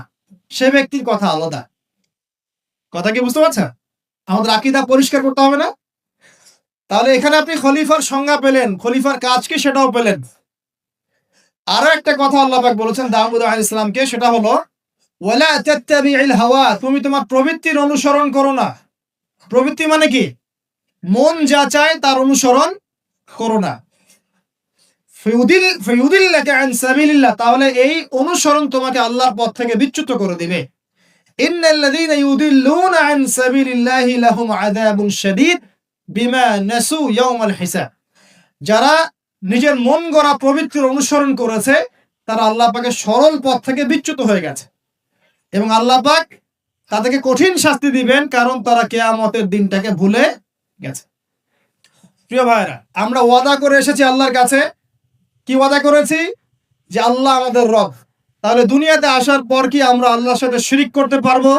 সে ব্যক্তির কথা আলাদা। কথা কি বুঝতে পারছেন? আমাদের আকীদা পরিষ্কার করতে হবে না? তাহলে এখানে আপনি খলিফার সংজ্ঞা পেলেন, খলিফার কাজ কি সেটাও পেলেন। আরো একটা কথা আল্লাহ পাক বলেছেন দাউদ আলাইহিস সালামকে, সেটা হলো ওয়ালা তাত্তাবিউল হাওয়া, তুমি তোমার প্রবৃত্তির অনুসরণ করো না। প্রবৃত্তি মানে কি? মন যা চায় তার অনুসরণ করো না। ফায়ুদিল্লাকা আন সাবিলিল্লাহ, তাহলে এই অনুসরণ তোমাকে আল্লাহর পথ থেকে বিচ্যুত করে দিবে। ইন্নাল্লাযীনা ইউদিল্লুনা আন সাবিলিল্লাহি লাহুম আযাবুন শাদীদ বিমা নাসু ইয়াউমাল হিসাব। যারা নিজের মন গড়া প্রবৃত্তির অনুসরণ করেছে তারা আল্লাহ পাকের সরল পথ থেকে বিচ্যুত হয়ে গেছে এবং আল্লাহ পাক তাদেরকে কঠিন শাস্তি দিবেন, কারণ তারা কিয়ামতের দিনটাকে ভুলে গেছে। প্রিয় ভাইরা, আমরা ওয়াদা করে এসেছি আল্লাহর কাছে। কি ওয়াদা করেছি? যে আল্লাহ আমাদের রব। তাহলে দুনিয়াতে আসার পর কি আমরা আল্লাহর সাথে শিরিক করতে পারবো?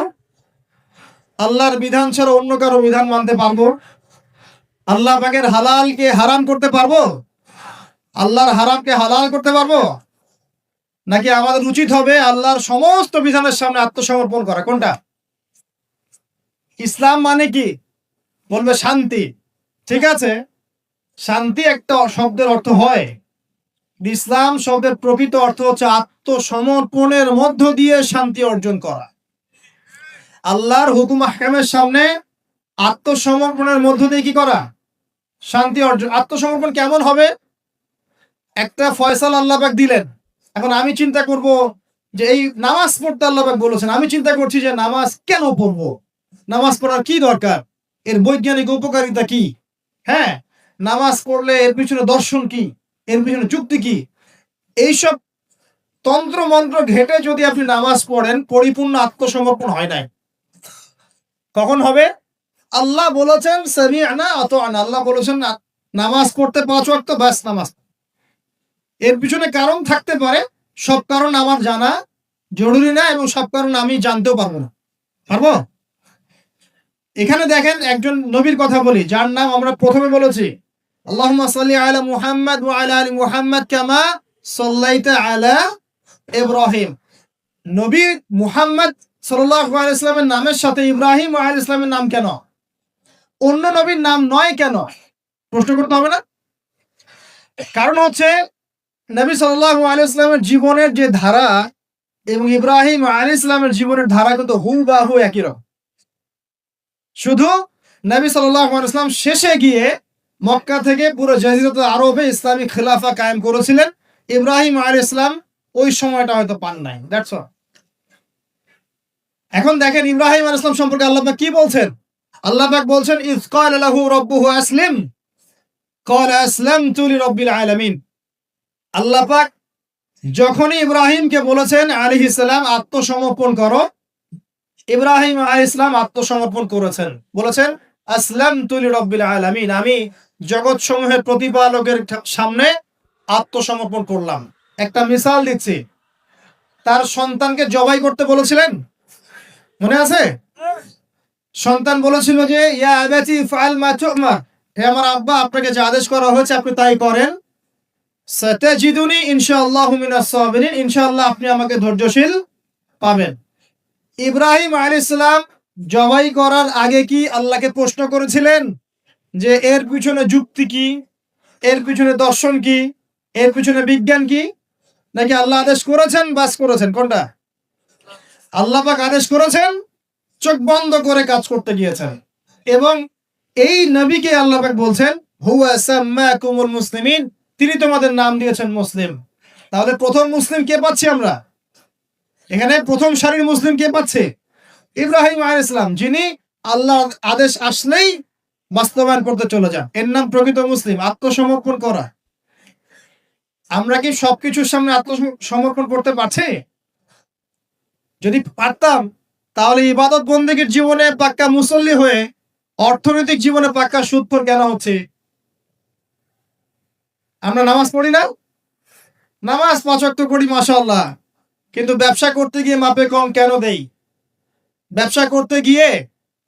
আল্লাহর বিধান ছাড়া অন্য কারো বিধান মানতে পারবো? আল্লাহ পাকের হালালকে হারাম করতে পারবো? আল্লাহর হারামকে হালাল করতে পারবো? নাকি আমাদের উচিত হবে আল্লাহর সমস্ত বিধানের সামনে আত্মসমর্পণ করা? কোনটা? ইসলাম মানে কি? বলবে শান্তি। ঠিক আছে, শান্তি একটা শব্দের অর্থ হয়। ইসলাম শব্দের প্রকৃত অর্থ হচ্ছে আত্মসমর্পণের মধ্য দিয়ে শান্তি অর্জন করা। আল্লাহর হুকুম আহকামের সামনে আত্মসমর্পণের মধ্য দিয়ে কি করা? শান্তি অর্জন। আত্মসমর্পণ কেমন হবে? একটা ফয়সালা আল্লাহ পাক দিলেন, এখন আমি চিন্তা করব যে এই নামাজ পড়তে আল্লাহ পাক বলেছেন, আমি চিন্তা করছি যে নামাজ কেন পড়বো, নামাজ পড়ার কি দরকার, এর বৈজ্ঞানিক উপকারিতা কি, হ্যাঁ নামাজ পড়লে এর পিছনে দর্শন কি, এর পিছনে যুক্তি কি, এইসব তন্ত্র মন্ত্র ঘেটে যদি আপনি নামাজ পড়েন, পরিপূর্ণ আত্মসমর্পণ হয় নাই। কখন হবে? আল্লাহ বলেছেন সামি'না আতা'না, আল্লাহ বলেছেন নামাজ পড়তে 5 ওয়াক্ত, বাস নামাজ। এর পিছনে কারণ থাকতে পারে, সব কারণ আমার জানা জরুরি না এবং সব কারণ আমি জানতেও পারবো না। পারবো? এখানে দেখেন একজন নবীর কথা বলি, যার নাম আমরা প্রথমে বলেছি আল্লাহুম্মা সাল্লি আলা মুহাম্মাদ ওয়া আলা আলি মুহাম্মাদ কামা সাল্লাইতা আলা ইব্রাহিম। নবী মুহাম্মদ সাল্লাল্লাহু আলাইহি ওয়াসাল্লামের নামের সাথে ইব্রাহিম আলাইহিস সালামের নাম কেন, অন্য নবীর নাম নয় কেন? প্রশ্ন করতে হবে না? কারণ হচ্ছে নবী সাল্লাল্লাহু আলাইহি ওয়াসাল্লামের জীবনের যে ধারা এবং ইব্রাহিম আলাইহিস সালামের জীবনের ধারা কিন্তু হুবহু একই রকম। শুধু নবী সাল্লাল্লাহু আলাইহি ওয়াসাল্লাম শেষে গিয়ে মক্কা থেকে পুরো জাজিরাতুল আরবে ইসলামিক খিলাফা কায়েম করেছিলেন। ইব্রাহিম আলাইহিস সালাম ওই সময়টা হয়তো পান নাই। That's all. এখন দেখেন ইব্রাহিম আলাইহিস সালাম সম্পর্কে আল্লাহ পাক কি বলছেন। আল্লাহ পাক বলছেন ইয ক্বালা লাহু রাব্বুহু আসলিম ক্বালা আসলামতু লিরাব্বিল আলামিন। আল্লাহ পাক যখনই ইব্রাহিমকে বলেছেন আলাইহিস সালাম আত্মসমর্পণ করো, ইব্রাহিম আলাইহিস সালাম আত্মসমর্পণ করেছেন, বলেছেন আসলামতু লিরাব্বিল আলামিন, আমি জগৎ সমূহের প্রতিপালকের সামনে আত্মসমর্পণ করলাম। একটা মিসাল দিচ্ছি, তার সন্তানকে জবাই করতে বলেছিলেন, মনে আছে? সন্তান বলেছিল যে ইয়া আবাতি ফাআল মা তু'মার, হে আমার আব্বা আপনাকে যে আদেশ করা হয়েছে আপনি তাই করেন। সাতাজিদুনি ইনশাআল্লাহু মিনাস সাবিরিন, ইনশাআল্লাহ আপনি আমাকে ধৈর্যশীল পাবেন। ইব্রাহিম আলাইহিস সালাম জবাই করার আগে কি আল্লাহকে প্রশ্ন করেছিলেন যে এর পিছনে যুক্তি কি, এর পিছনে দর্শন কি, এর পিছনে বিজ্ঞান কি? নাকি আল্লাহ আদেশ করেছেন বাস করেছেন? কোনটা? আল্লাহ পাক আদেশ করেছেন, চোখ বন্ধ করে কাজ করতে গিয়েছেন। এবং এই নবীকে আল্লাহ পাক বলছেন হুয়া সাম্মাকুমুল মুসলিমিন, তিনি তোমাদের নাম দিয়েছেন মুসলিম। তাহলে প্রথম মুসলিম কে পাচ্ছি আমরা এখানে? প্রথম সারির মুসলিম কে পাচ্ছে? ইব্রাহিম আলাইহিস সালাম, যিনি আল্লাহর আদেশ আসলেই বাস্তবায়ন করতে চলে যান। এর নাম প্রকৃত মুসলিম, আত্মসমর্পণ করা। আমরা কি সবকিছুর সামনে আত্মসমর্পণ করতে পারছি? যদি পারতাম তাহলে ইবাদত বন্দেগীর জীবনে পাক্কা মুসল্লি হয়ে অর্থনৈতিক জীবনে পাক্কা সুদখোর কেন হচ্ছে? আমরা নামাজ পড়ি না? নামাজ 5 ওয়াক্ত করি মাশাআল্লাহ, কিন্তু ব্যবসা করতে গিয়ে মাপে কম কেন দেই? ব্যবসা করতে গিয়ে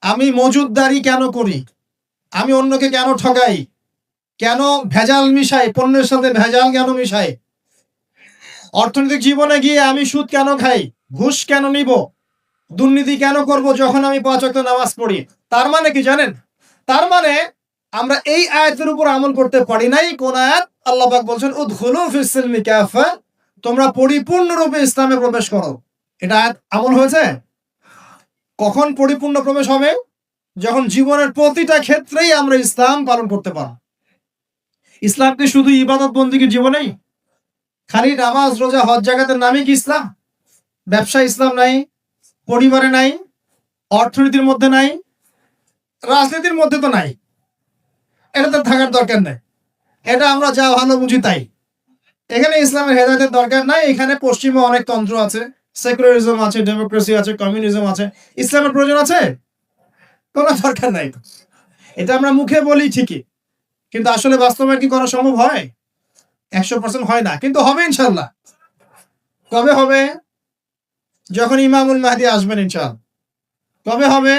আমি মজুদদারি কেন করি? আমি অন্যকে কেন ঠকাই? কেন ভেজাল মিশাই? পণ্যের সাথে ভেজাল কেন মিশাই? অর্থনৈতিক জীবনে গিয়ে আমি সুদ কেন খাই? ঘুষ কেন নিব? দুর্নীতি কেন করব যখন আমি 5 ওয়াক্ত নামাজ পড়ি? তার মানে কি জানেন? তার মানে আমরা এই আয়াতের উপর আমল করতে পারি নাই। কোন আয়াত? আল্লাহ পাক বলছেন উদখুলু ফিস সিলমি কাফা, তোমরা পরিপূর্ণরূপে ইসলামে প্রবেশ করো। এটা আয়াত আমল হয়েছে? কখন পরিপূর্ণ প্রবেশ হবে? যখন জীবনের প্রতিটা ক্ষেত্রেই আমরা ইসলাম পালন করতে পারব। ইসলাম কি শুধু ইবাদত বন্দেগীর জীবনেই? খালি নামাজ রোজা হজ জাকাতের নামই কি ইসলাম? ব্যবসা ইসলাম নাই, পরিবারে নাই, অর্থনীতির মধ্যে নাই, রাজনীতির মধ্যে তো নাই। এটা তো থাকার দরকার নেই। এটা আমরা যা ভালো বুঝি তাই। এখানে ইসলামের হেদায়েতের দরকার নাই। এখানে পশ্চিমে অনেক তন্ত্র আছে, সেকুলারিজম আছে, ডেমোক্রেসি আছে, কমিউনিজম আছে। ইসলামের প্রয়োজন আছে? কোনো দরকার নাই। এটা আমরা মুখে বলি ঠিকই, কিন্তু আসলে বাস্তবায়ন কি করা সম্ভব হয়? 100% হয় না, কিন্তু হবে ইনশাআল্লাহ। কবে হবে? যখন ইমামুল মাহদি আসবেন ইনশাআল্লাহ। কবে হবে?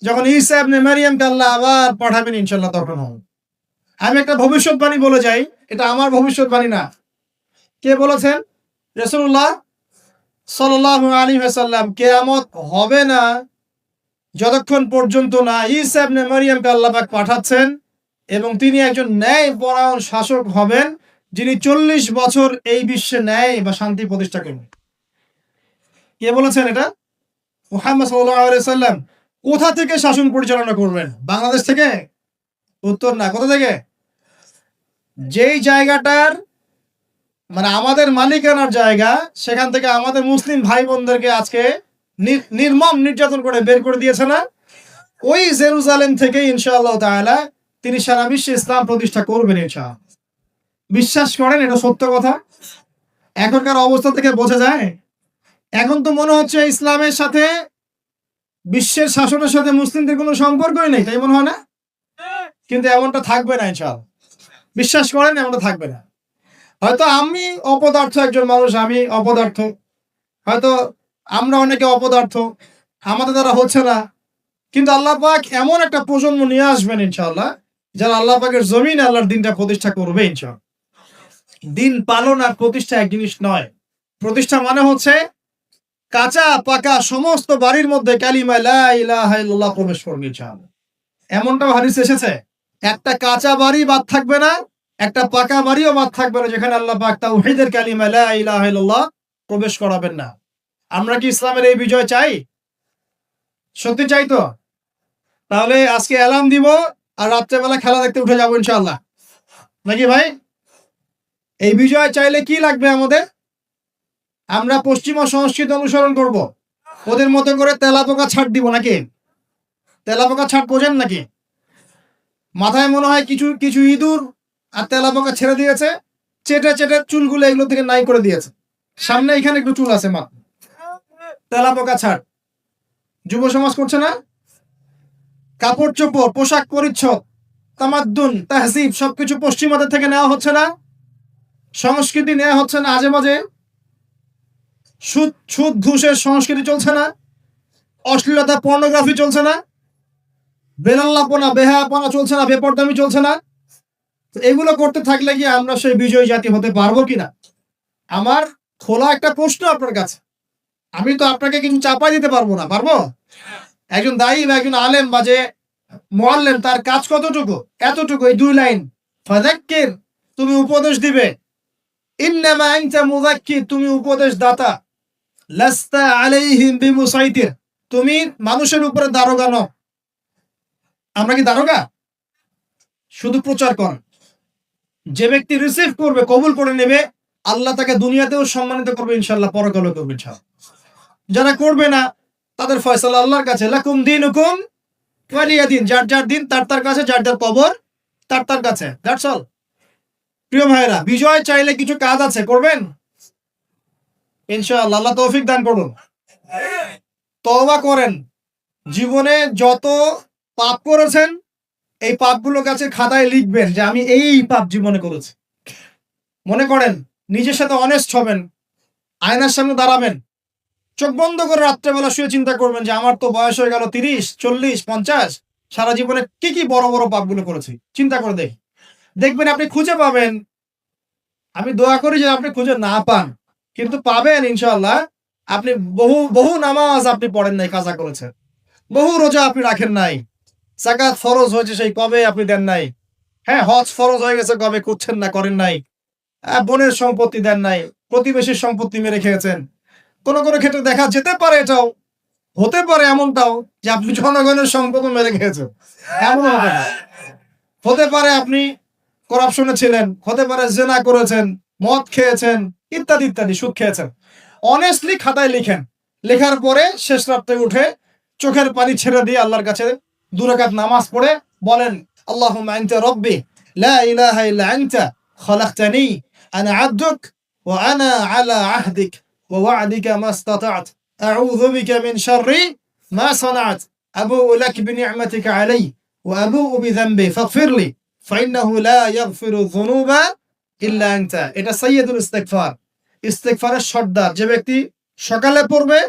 যখন ঈসা ইবনে মারইয়ামকে আল্লাহ আবার পাঠাবেন ইনশাআল্লাহ, তখন হবে। আমি একটা ভবিষ্যৎবাণী বলে যাই, এটা আমার ভবিষ্যৎবাণী না। কে বলেছেন? রাসূলুল্লাহ সাল্লাল্লাহু আলাইহি ওয়াসাল্লাম। কিয়ামত হবে না যতক্ষণ পর্যন্ত না ঈসা ইবনে মারইয়ামকে আল্লাহ পাক পাঠাচ্ছেন এবং তিনি একজন ন্যায়পরায়ণ শাসক হবেন, যিনি 40 বছর এই বিশ্বে ন্যায় বা শান্তি প্রতিষ্ঠা করবেন। কে বলেছেন এটা? মুহাম্মদ সাল্লাল্লাহু আলাইহি ওয়াসাল্লাম। কোথা থেকে শাসন পরিচালনা করবেন? বাংলাদেশ থেকে? উত্তর না। কোথা থেকে? যেই জায়গাটার মানে আমাদের মালিকানার জায়গা, সেখান থেকে আমাদের মুসলিম ভাই বোনদেরকে আজকে নির্মম নির্যাতন করে বের করে দিয়েছে না? ওই জেরুজালেম থেকে ইনশাআল্লাহ তাআলা তিনি সারা বিশ্বে ইসলাম প্রতিষ্ঠা করবেন ইনশাআল্লাহ। বিশ্বাস করেন, এটা সত্য কথা। এখনকার অবস্থা থেকে বোঝা যায়। এখন তো মনে হচ্ছে ইসলামের সাথে বিশ্বের শাসনের সাথে মুসলিমদের কোনো সম্পর্কই নেই, তাই মনে হয় না? কিন্তু এমনটা থাকবে না ইনশাআল্লাহ। বিশ্বাস করেন, এমনটা থাকবে না। হয়তো আমি অপদার্থ একজন মানুষ, আমি অপদার্থ, হয়তো আমরা অনেকে অপদার্থ, আমাদের দ্বারা হচ্ছে না, কিন্তু আল্লাহ পাক এমন একটা প্রজন্ম নিয়ে আসবেন ইনশাআল্লাহ, যারা আল্লাহ পাকের জমিনে আল্লাহর দিনটা প্রতিষ্ঠা করবে ইনশাআল্লাহ। দিন পালন আর প্রতিষ্ঠা এক জিনিস নয়। প্রতিষ্ঠা মানে হচ্ছে কাঁচা পাকা সমস্ত বাড়ির মধ্যে কালিমা লা ইলাহা ইল্লাল্লাহ প্রবেশ করবে ইনশাআল্লাহ। এমনটাও হাদিসে এসেছে, একটা কাঁচা বাড়ি বাদ থাকবে না, একটা পাকা বাড়িও বাদ থাকবে না যেখানে আল্লাহ পাক তাওহীদের কালিমা লা ইলাহা ইল্লাল্লাহ প্রবেশ করাবেন না। আমরা কি ইসলামের এই বিজয় চাই? সত্যি চাই তো? তাহলে আজকে অ্যালার্ম দিব আর রাত্রেবেলা খেলা দেখতে উঠে যাবো ইনশাআল্লাহ, নাকি ভাই? এই বিজয় চাইলে কি লাগবে আমাদের? আমরা পশ্চিমা সংস্কৃতি অনুসরণ করব, ওদের মতো করে তেলাপোকা ছাড় দিব নাকি? তেলাপোকা ছাড় বোঝেন নাকি? মাথায় মনে হয় কিছু কিছু ইঁদুর আর তেলাপোকা ছেড়ে দিয়েছে, চেটে চেটে চুলগুলো এগুলো থেকে নাই করে দিয়েছে। সামনে এখানে একটু চুল আছে, মা তেলাপোকা ছাড়। যুব সমাজ করছে না? কাপড় চোপড়, পোশাক পরিচ্ছদ, তামাদ্দুন, তাহজিব সবকিছু পশ্চিমাদের থেকে নেওয়া হচ্ছে না? সংস্কৃতি নেওয়া হচ্ছে না? আজে বাজে সুদ সুদ ঘুষের সংস্কৃতি চলছে না? অশ্লীলতা, পর্নোগ্রাফি চলছে না? বেলাল্লাপনা, বেহায়াপনা চলছে না? বেপরদামি চলছে না? তো এগুলো করতে থাকলে কি আমরা সেই বিজয়ী জাতি হতে পারবো কিনা? আমার খোলা একটা প্রশ্ন আপনার কাছে। আমি তো আপনাকে কিছু চাপাই দিতে পারবো না, পারবো? একজন দায়ী বা একজন আলেম বা যে মুআল্লিম, তার কাজ কতটুকু? এতটুকু, এই 2 লাইন, ফাযাক্কির, তুমি উপদেশ দিবে। ইন্নামা আনতা মুযাক্কির, তুমি উপদেশ দাতা। লাস্তা আলাইহিম বিমুসাইতির, তুমি মানুষের উপরে দারোগা নও। আমরা কি দারোগা? শুধু প্রচার কর। যে ব্যক্তি রিসিভ করবে, কবুল করে নেবে, আল্লাহ তাকে দুনিয়াতেও সম্মানিত করবে ইনশাআল্লাহ, পরকালেও করবে ইনশাআল্লাহ। যারা করবে না তাদের ফয়সালা আল্লাহর কাছে। লাকুম দীনুকুম ওয়ালিয়া দিন, যার যার দিন তার তার কাছে, যার যার কবর তার তার কাছে। That's all. প্রিয় ভাইরা, বিজয় চাইলে কিছু কাজ আছে, করবেন ইনশাআল্লাহ। আল্লাহ তৌফিক দান করুন। তওবা করেন। জীবনে যত পাপ করেছেন এই পাপগুলো কাছে খাতায় লিখবেন যে আমি এই পাপ জীবনে করেছি। মনে করেন, নিজের সাথে অনেস্ট হবেন, আয়নার সামনে দাঁড়াবেন, চোখ বন্ধ করে রাত্রেবেলা শুয়ে চিন্তা করবেন যে আমার তো বয়স হয়ে গেল 30, 40, 50, সারা জীবনে কি কি বড় বড় পাপগুলো করেছি। চিন্তা করে দেখবেন আপনি খুঁজে পাবেন। আমি দোয়া করি যে আপনি খুঁজে না পান, কিন্তু পাবেন ইনশাআল্লাহ। আপনি বহু বহু নামাজ আপনি পড়েন নাই, কাজা করেছেন। বহু রোজা আপনি রাখেন নাই। যাকাত ফরজ হয়েছে সেই কবে আপনি দেন নাই। হ্যাঁ, হজ ফরজ হয়ে গেছে কবে, করছেন না, করেন নাই। বোনের সম্পত্তি দেন নাই, প্রতিবেশীর সম্পত্তি মেরে খেয়েছেন। কোন কোন ক্ষেত্রে দেখা যেতে পারে, এটাও হতে পারে এমনটাও যে আপনি জনগণের সম্পদ মেরে খেয়েছেন। এমন হবে না। হতে পারে আপনি করাপশনে ছিলেন, হতে পারে জেনা করেছেন, মদ খেয়েছেন, ইত্যাদি ইত্যাদি, সুদ খেয়েছেন। অনেস্টলি খাতায় লিখেন। লেখার পরে শেষ রাত্রে উঠে চোখের পানি ছেড়ে দিয়ে আল্লাহর কাছে 2 রাকাত নামাজ পড়ে বলেন, আল্লাহুম্মা আনতা রাব্বি লা ইলাহা ইল্লা আনতা খালাকতানি আনা আবদুক ওয়া আনা আলা আহদিক ওয়া ওয়া'দিকা মাস্তাতা'ত আউযু বিকা মিন শাররি মা সানা'ত আবুউ লাক বিনি'মাতিকা আলাইয়া ওয়া আবুউ বিযানবি ফাগফিরলি ফাইন্নাহু লা ইয়াগফিরু যুনুবা ইল্লা আনতা। এটা সাইয়্যিদুল ইস্তিগফার, ইস্তিগফারের সর্দার। যে ব্যক্তি সকালে পড়বে,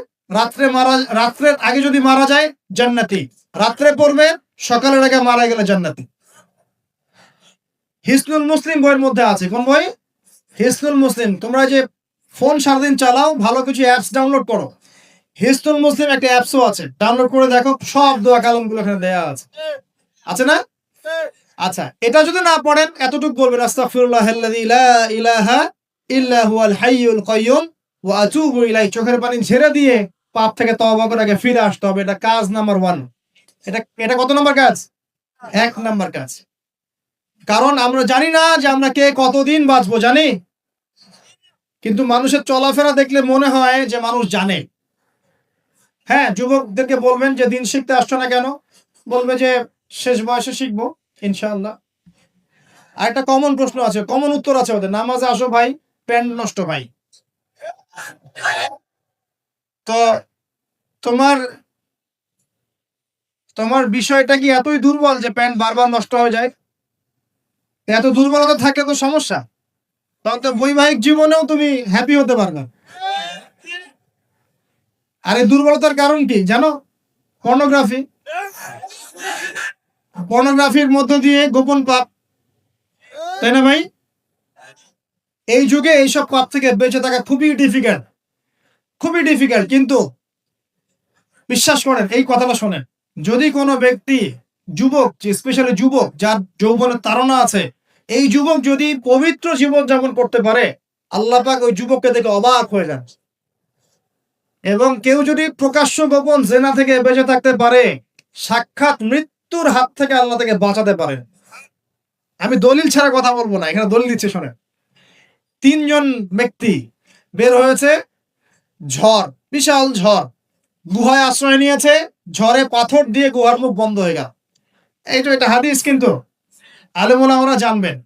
রাত্রের আগে যদি মারা যায় জান্নাতি, রাত্রে পড়বে সকালের আগে মারা গেলে জান্নাতি। হিসনুল মুসলিম বইয়ের মধ্যে আছে। কোন বই? হিসনুল মুসলিম। তোমরা যে ফোন সারাদিন চালাও, ভালো কিছু অ্যাপস ডাউনলোড করো। হিসনুল মুসলিম একটা অ্যাপসও আছে, ডাউনলোড করে দেখো, সব দোয়া কালামগুলো এখানে দেয়া আছে। আছে না? আচ্ছা, এটা যদি না পড়েন এতটুকু বলবেন, আস্তাগফিরুল্লাহাল্লাযী লা ইলাহা ইল্লা হুয়াল হাইয়ুল কাইয়্যুম ওয়া আতুবু ইলাইহি। চোখের পানি ছেড়ে দিয়ে পাপ থেকে তওবা করে আগে ফিরে আসতে হবে। এটা কাজ নাম্বার 1। এটা কত নাম্বার কাজ? 1 নাম্বার কাজ। কারণ আমরা জানি না যে আমরা কে কতদিন বাঁচবো, জানি? কিন্তু মানুষের চলাফেরা দেখলে মনে হয় যে মানুষ জানে। হ্যাঁ, যুবকদেরকে বলবেন যে দিন শিখতে আসছো না কেন? বলবে যে শেষ বয়সে শিখবো ইনশাআল্লাহ। আর একটা কমন প্রশ্ন আছে, কমন উত্তর আছে ওদের, নামাজে আসো ভাই, প্যান্ট নষ্ট ভাই। তো তোমার তোমার বিষয়টা কি এতই দুর্বল যে প্যান্ট বারবার নষ্ট হয়ে যায়? এত দুর্বলতা থাকলে তো সমস্যা। তখন তো বৈবাহিক জীবনেও তুমি হ্যাপি হতে পারবে। আর এই দুর্বলতার কারণ কি জানো? পর্নোগ্রাফি। পর্নোগ্রাফির মধ্য দিয়ে গোপন পাপ, তাই না ভাই? এই যুগে এইসব পাপ থেকে বেঁচে থাকা খুবই ডিফিকাল্ট, খুবই ডিফিকাল্ট। কিন্তু বিশ্বাস করেন, এই কথাটা শোনেন, যদি কোনো ব্যক্তি, যুবক, স্পেশালি যুবক যার যৌবনের তাড়না আছে, এই যুবক যদি পবিত্র জীবন যাপন করতে পারে, আল্লাহ পাক ওই যুবককে দেখে অবাক হয়ে যান। এবং কেউ যদি প্রকাশ্য গোপন জেনা থেকে বেঁচে থাকতে পারে, সাক্ষাৎ মৃত্যুর হাত থেকে আল্লাহ তাকে বাঁচাতে পারেন। আমি দলিল ছাড়া কথা বলবো না, এখানে দলিল দিচ্ছে শোনেন। 3 জন ব্যক্তি বের হয়েছে, ঝড়, বিশাল ঝড়, গুহায় আশ্রয় নিয়েছে, ঝড়ে পাথর দিয়ে গুহার মুখ বন্ধ হয়ে গেল। এই তো এটা হাদিস, কিন্তু আলেম ওলামারা জানবেন,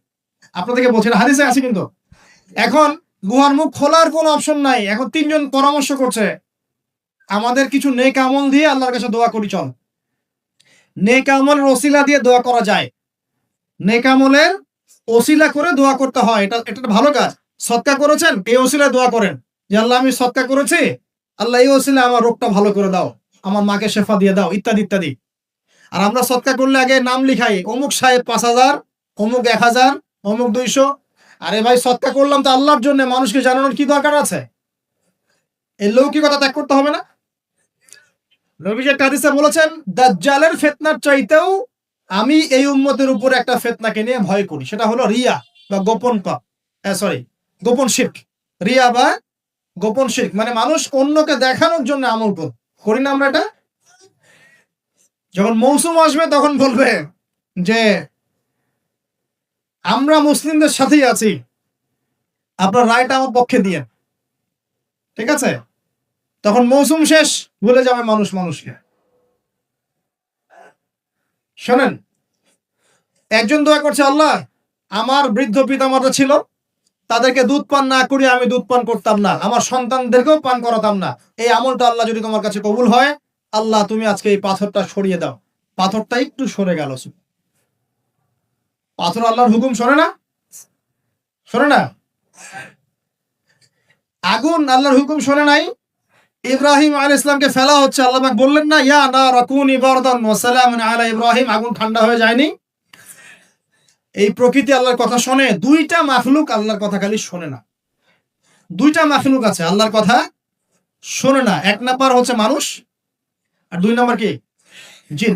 আপনাদেরকে বলছেন হাদিসে আছে কিন্তু। এখন গুহার মুখ খোলার কোনো অপশন নাই। এখন তিনজন পরামর্শ করছে, আমাদের কিছু নেক আমল দিয়ে আল্লাহর কাছে দোয়া করি, চল। নেক আমলের ওসিলা দিয়ে দোয়া করা যায়, নেক আমলের ওসিলা করে দোয়া করতে হয়, এটা এটা ভালো কাজ। সদকা করেছেন, এই ওসিলা দোয়া করেন যে আল্লাহ আমি সদকা করেছি, আল্লাহ এই ওসিলা আমার রোগটা ভালো করে দাও, আমার মাকে শেফা দিয়ে দাও, ইত্যাদি ইত্যাদি। আর আমরা সদকা করলে আগে নাম লিখাই, অমুক সাহেব 5,000, অমুক 1,000, অমুক 200। আরে ভাই, সদকা করলাম তো আল্লাহর জন্য, মানুষকে জানানোর কি দরকার আছে? এই লৌকিকতা ত্যাগ করতে হবে না? নবী যে হাদিসে বলেছেন, দাজ্জালের ফিতনার চাইতেও আমি এই উম্মতের উপর একটা ফিতনাকে নিয়ে ভয় করি, সেটা হলো রিয়া বা গোপন পাপ, গোপন শিরক। রিয়া বা গোপন শিরক মানে মানুষ অন্যকে দেখানোর জন্য আমল করি না আমরা এটা। যখন মৌসুম আসবে তখন বলবে যে আমরা মুসলিমদের সাথেই আছি, আপনার রায়টা আমার পক্ষে দিয়ে, ঠিক আছে? তখন মৌসুম শেষ, ভুলে যাবে মানুষ মানুষকে। শোনেন, একজন দোয়া করছে, আল্লাহ আমার বৃদ্ধ পিতামাতা ছিল, তাদেরকে দুধ পান না করি আমি দুধ পান করতাম না, আমার সন্তানদেরকেও পান করাতাম না, এই আমলটা আল্লাহ যদি তোমার কাছে কবুল হয়, আল্লাহ তুমি আজকে এই পাথরটা সরিয়ে দাও। পাথরটা একটু সরে গেল। পাথর আল্লাহর হুকুম শোনে না, শোনে না। আগুন আল্লাহর হুকুম শোনে নাই। ইব্রাহিম আলাইহিস সালামকে ফেলা হচ্ছে, আল্লাহ পাক বললেন না ইয়া নারু কুনি বারদান ওয়া সালামান আলা ইব্রাহিম, আগুন ঠান্ডা হয়ে যায়নি? এই প্রকৃতি আল্লাহর কথা শোনে। দুইটা মাখলুক আল্লাহর কথা খালি শোনে না। দুইটা মাখলুক আছে আল্লাহর কথা শোনে না। এক নাম্বার হচ্ছে মানুষ, আর দুই নাম্বার কি? জিন।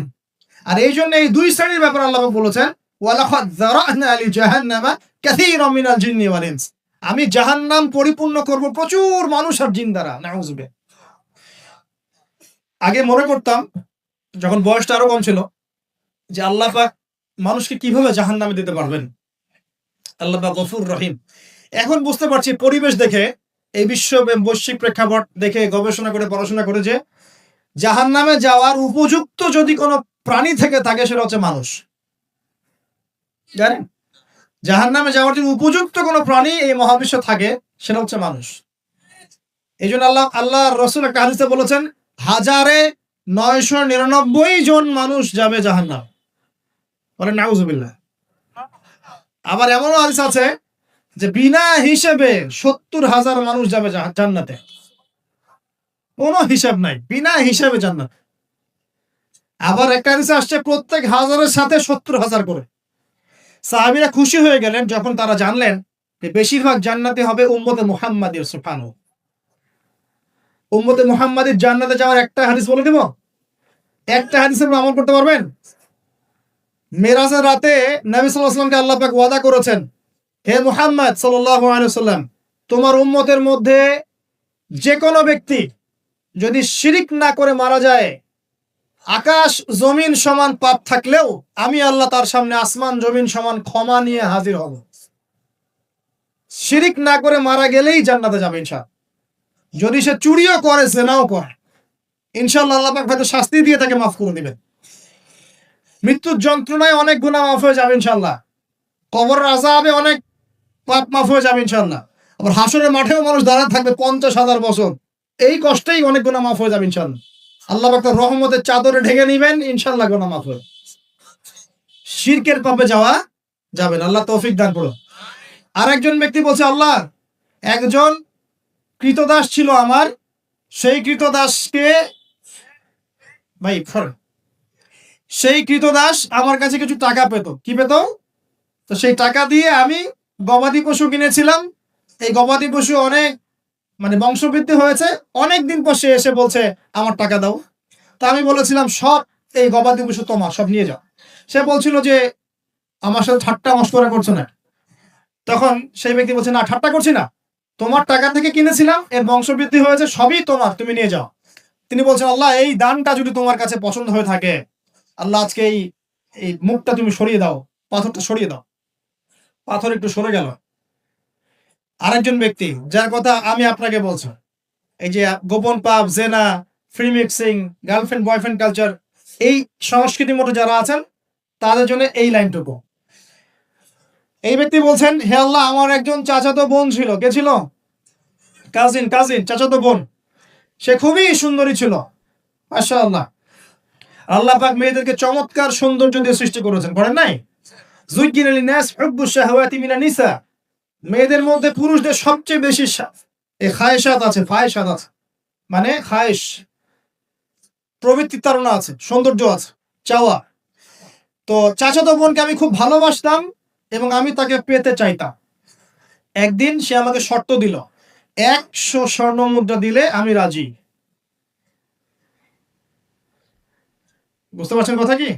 আর এই জন্য এই দুই শ্রেণীর ব্যাপারে আল্লাহ পাক বলেছেন, ওয়ালাকাদ যারানা লিজাহান্নামা কাসীরাম মিনাল জিন্নি ওয়াল ইনস, আমি জাহান্নাম পরিপূর্ণ করব প্রচুর মানুষ আর জিন দ্বারা। নাউযুবিল্লাহ। আগে মনে করতাম, যখন বয়সটা আরো কম ছিল, যে আল্লাহ পাক মানুষকে কিভাবে জাহান্নামে দিতে পারবেন, আল্লাহ পাক গফুর রহিম। এখন বুঝতে পারছি, পরিবেশ দেখে, এই বিশ্ব বৈশ্বিক প্রেক্ষাপট দেখে, গবেষণা করে, পড়াশোনা করে, যে জাহান্নামে যাওয়ার উপযুক্ত যদি কোনো প্রাণী থেকে থাকে সেটা হচ্ছে মানুষ। জানেন, জাহান্নামে যাওয়ার জন্য উপযুক্ত কোনো প্রাণী এই মহাবিশ্বে থাকে, সেটা হচ্ছে মানুষ। এই জন্য আল্লাহ রসুল একটা হাদিসে বলেছেন, 1,999 জন মানুষ যাবে জাহান্নাম। বলে নাউজুবিল্লাহ। আবার এমনও হাদিস আছে যে বিনা হিসেবে 70,000 মানুষ যাবে জান্নাতে, কোনো হিসাব নাই, বিনা হিসাবে জান্নাত। আবার একটা হাদিসে আসছে প্রত্যেক হাজারের সাথে 70,000 করে। সাহাবীরা খুশি হয়ে গেলেন যখন তারা জানলেন যে বেশিরভাগ জান্নাতে হবে উম্মতে মুহাম্মাদীর। সুবহানাল্লাহ। উম্মতে মুহাম্মাদীর জান্নাতে যাওয়ার একটা হাদিস বলে দিব, একটা হাদিসের উপর আমল করতে পারবেন? মেরাজের রাতে নবী সাল্লাল্লাহু আলাইহি ওয়াসাল্লামকে আল্লাহ পাক ওয়াদা করেছেন, হে মুহাম্মদ সাল্লাল্লাহু আলাইহি ওয়াসাল্লাম, তোমার উম্মতের মধ্যে যে কোনো ব্যক্তি যদি শিরিক না করে মারা যায়, আকাশ জমিন সমান পাপ থাকলেও আমি আল্লাহ তার সামনে আসমান জমিন সমান ক্ষমা নিয়ে হাজির হব। শিরিক না করে মারা গেলেই জান্নাতে যাবে ইনশাআল্লাহ। যদি সে চুরিও করে, জিনাও করে, ইনশাআল্লাহ আল্লাহ পাক হয়তো শাস্তি দিয়ে তাকে মাফ করে দিবেন। মৃত্যুর যন্ত্রণায় অনেক গুনাহ মাফ হয়ে যাবে ইনশাআল্লাহ। কবরের আযাবে অনেক পাপ মাফ হয়ে যাবে ইনশাআল্লাহ। আবার হাসরের মাঠেও মানুষ দাঁড়ায় থাকবে 50,000 বছর, এই কষ্টেই অনেক গুনাহ মাফ হয়ে যাবে ইনশাআল্লাহ। আল্লাহ পাক তার রহমতের চাদরে ঢেকে নিবেন, ইনশাআল্লাহ গুনাহ মাফ হবে। শিরকের পাপে যাওয়া যাবে না, আল্লাহ তৌফিক দান করুন। আর একজন ব্যক্তি বলছে, আল্লাহ একজন কৃতদাস ছিল আমার, সেই কৃতদাসকে সেই কৃতদাস আমার কাছে কিছু টাকা পেত। কি পেত? তো সেই টাকা দিয়ে আমি গবাদি পশু কিনেছিলাম, এই গবাদি পশু অনেক বংশবৃদ্ধি হয়েছে, অনেক দিন পর সে এসে বলছে আমার টাকা দাও। তা আমি বলেছিলাম সব এই গবাদি পশু তোমার, সব নিয়ে যাও। সে বলছিল যে আমার সাথে ঠাট্টা মশকরা করছো না। তখন সেই ব্যক্তি বলছে, না ঠাট্টা করছি না, তোমার টাকা থেকে কিনেছিলাম, এর বংশবৃদ্ধি হয়েছে, সবই তোমার, তুমি নিয়ে যাও। তিনি বলছেন, আল্লাহ এই দানটা যদি তোমার কাছে পছন্দ হয়ে থাকে, আল্লাহ আজকে এই মুখটা তুমি সরিয়ে দাও, পাথরটা সরিয়ে দাও। পাথর একটু সরে গেল। আরেকজন ব্যক্তি যার কথা আমি আপনাকে বলছি, এই যে গোপন পাপ, জেনা, free mixing, girlfriend boyfriend culture, এই সংস্কৃতির মতো যারা আছেন তাদের জন্য এই লাইনটুকু। এই ব্যক্তি বলছেন, হে আল্লাহ, আমার একজন চাচাতো বোন ছিল। কে ছিল? কাজিন, চাচাতো বোন। সে খুবই সুন্দরী ছিল, মাশাআল্লাহ। আল্লাহ পাক মেয়েদেরকে চমৎকার সৌন্দর্য দিয়ে সৃষ্টি করেছেন, করেন নাই? যুজ্জিনা লিন-নাস হুব্বুশ শাহাওয়াতি মিনান নিসা। মেয়েদের মধ্যে পুরুষদের সবচেয়ে বেশি খায়েশাত আছে, ফায়েশাত আছে, মানে খায়েশ, প্রবৃত্তির তাড়না আছে, সৌন্দর্য আছে, চাওয়া। তো চাচাতো বোনকে আমি খুব ভালোবাসতাম এবং আমি তাকে পেতে চাইতাম। একদিন সে আমাকে শর্ত দিল, 100 স্বর্ণ মুদ্রা দিলে আমি রাজি। বুঝতে পারছেন কথা কি?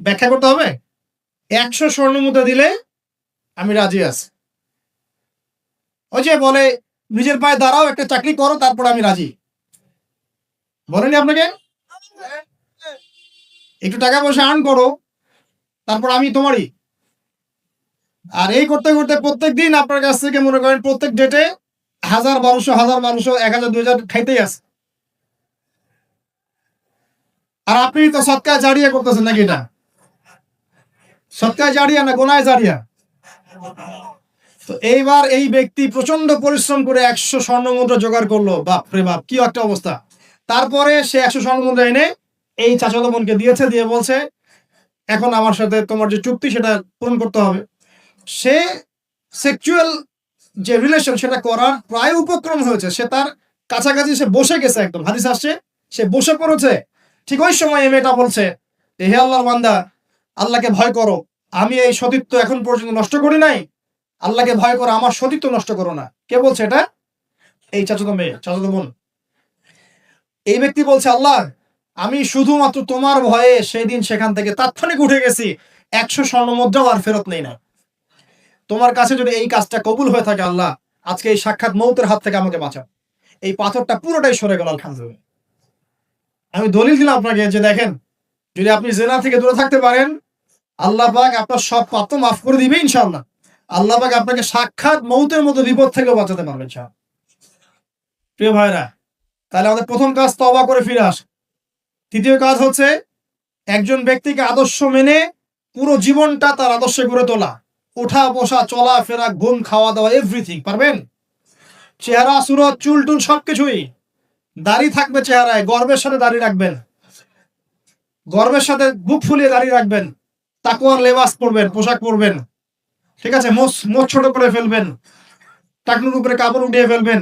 ব্যাখ্যা করতে হবে। 100 স্বর্ণ মুদ্রা দিলে আমি রাজি আছি। ওই যে বলে, নিজের পায়ে দাঁড়াও, একটা চাকরি করো, তারপর আমি রাজি। বলেনি আপনাকে? একটু টাকা পয়সা আর্ন করো, তারপর আমি তোমারই। আর এই করতে করতে প্রত্যেক দিন আপনার কাছ থেকে মনে করেন প্রত্যেক ডেটে 1000, 1200, 1000, 2000 খাইতেই আছে। আর আপনি তো সৎকায় জারিয়া করতেছেন নাকি? এটা সৎকায় জারিয়া না গোনায় জারিয়া? তো এইবার এই ব্যক্তি প্রচন্ড পরিশ্রম করে 100 স্বর্ণ মুদ্রা জোগাড় করলো। বাপ রে বাপ, কি একটা অবস্থা। তারপরে সে 100 স্বর্ণ মুদ্রা এনে এই চাচাতো বোনকে দিয়েছে, দিয়ে বলছে, এখন আমার সাথে তোমার যে চুক্তি সেটা পূরণ করতে হবে। সে সেক্সুয়াল যে রিলেশন সেটা করার প্রায় উপক্রম হয়েছে, সে তার কাছাকাছি সে বসে গেছে, একদম হাদিস আসছে সে বসে পড়েছে। ঠিক ওই সময় এই মেয়েটা বলছে, হে আল্লাহর বান্দা, আল্লাহকে ভয় করো, আমি এই সতীত্ব এখন পর্যন্ত নষ্ট করি নাই, আল্লাহকে ভয় করো, আমার সতীত্ব নষ্ট করো না। কে বলছে এটা? এই চাচাতো মেয়ে, চাচাতো বোন। এই ব্যক্তি বলছে, আল্লাহ, আমি শুধুমাত্র তোমার ভয়ে সেই দিন সেখান থেকে তাৎক্ষণিক উঠে গেছি, 100 স্বর্ণ মুদ্রাও আর ফেরত নেই না। তোমার কাছে যদি এই কাজটা কবুল হয়ে থাকে আল্লাহ, আজকে এই সাক্ষাৎ মৌতের হাত থেকে আমাকে বাঁচাও। এই পাথরটা পুরোটাই সরে গেল আলহামদুলিল্লাহ। আমি দলিল দিলাম আপনাকে যে দেখেন, যদি আপনি জেনা থেকে দূরে থাকতে পারেন, আল্লাহ পাক আপনার সব পাপ তো মাফ করে দিবে ইনশাআল্লাহ। আল্লাহ পাক আপনাকে সাক্ষাৎ মৌতের মতো বিপদ থেকে বাঁচাতে পারবেন ইনশাআল্লাহ। প্রিয় ভাইরা, তাহলে আমাদের প্রথম কাজ তওবা করে ফিরে আসা। তৃতীয় কাজ হচ্ছে একজন ব্যক্তিকে আদর্শ মেনে পুরো জীবনটা তার আদর্শে গড়ে তোলা। ওঠা বসা, চলা ফেরা, ঘুম, খাওয়া দাওয়া, এভরিথিং পারবেন। চেহারা, সুরত, চুল টুল সবকিছুই। দাড়ি থাকবে চেহারায়, গর্বের সাথে দাড়ি রাখবেন, গর্বের সাথে বুক ফুলিয়ে দাড়ি রাখবেন। তাকওয়ার লেবাস পরবেন, পোশাক পরবেন, ঠিক আছে। মোচ ছোট করে ফেলবেন, টাকনুর উপরে কাপড় উঠিয়ে ফেলবেন,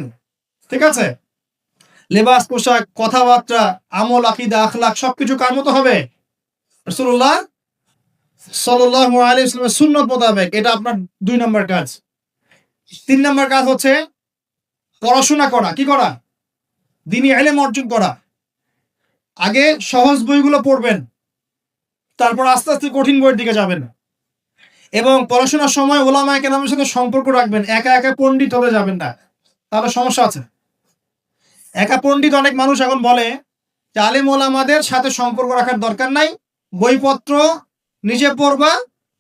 ঠিক আছে। লেবাস, পোশাক, কথাবার্তা, আমল, আকীদা, আখলাক সবকিছু কার মতো হবে? রাসূলুল্লাহ সাল্লাল্লাহু আলাইহি ওয়াসাল্লামের সুন্নাত মোতাবেক। এটা আপনার 2 নম্বর কাজ। 3 নম্বর কাজ হচ্ছে পড়াশোনা করা। কি করা? দ্বীনি ইলম অর্জন করা। আগে সহজ বইগুলো পড়বেন, তারপর আস্তে আস্তে কঠিন বইয়ের দিকে যাবেন। এবং পড়াশোনার সময় উলামায়ে কেরামের সাথে সম্পর্ক রাখবেন। একা একা পণ্ডিত হতে যাবেন না, তাহলে সমস্যা আছে। একা পণ্ডিত অনেক মানুষ এখন বলে যে আলেম ওলামাদের সাথে সম্পর্ক রাখার দরকার নাই, বইপত্র নিজে পড়বা,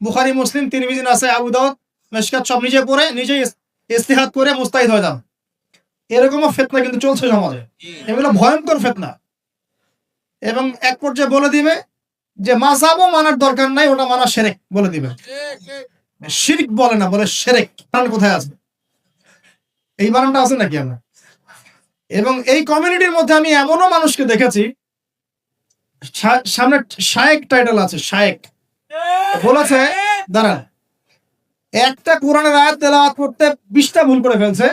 বুখারী, মুসলিম, তিরমিজি, নাসাই, আবু দাউদ, মিশকাত সব নিজে পড়ে নিজেই ইস্তিহাদ করে মুস্তাহিদ হয়ে যাও। এরকমও ফিতনা কিন্তু চলছে সমাজে। এগুলো ভয়ঙ্কর ফিতনা। এবং এক পর্যায়ে বলে দিবে যে মাযহাবও মানার দরকার নাই, ওটা মানা শিরক বলে দিবে। শিরক বলে না, বলে শিরক। কারণ কোথায় আছে? এই বানানটা আছে নাকি আমরা? এবং এই কমিউনিটির মধ্যে আমি এমনও মানুষকে দেখেছি, সামনে শায়েক টাইটেল আছে, শায়েক বলেছে, দাঁড়ান, একটা কোরআনের আয়াত তেলাওয়াত করতে 20টা ভুল করে ফেলছে।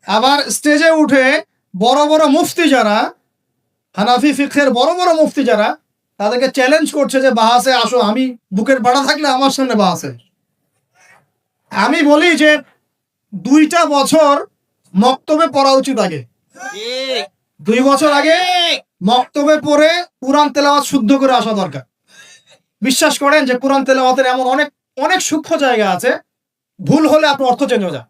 আবার স্টেজে উঠে বড় বড় মুফতি যারা, হানাফি ফিকহের বড় বড় মুফতি যারা, তাদেরকে চ্যালেঞ্জ করছে যে বাহাসে আসো, আমি বুকের পাটা থাকলে আমার সামনে বাহাসে। আমি বলি যে 2টা বছর মক্তবে পড়া উচিত। আগে 2 বছর আগে মক্তবে পড়ে কুরআন তেলাওয়াত শুদ্ধ করে আসা দরকার। বিশ্বাস করেন যে কুরআন তেলাওয়াতের এমন অনেক অনেক সূক্ষ্ম জায়গা আছে, ভুল হলে আপনার অর্থ চেঞ্জ হয়ে যায়।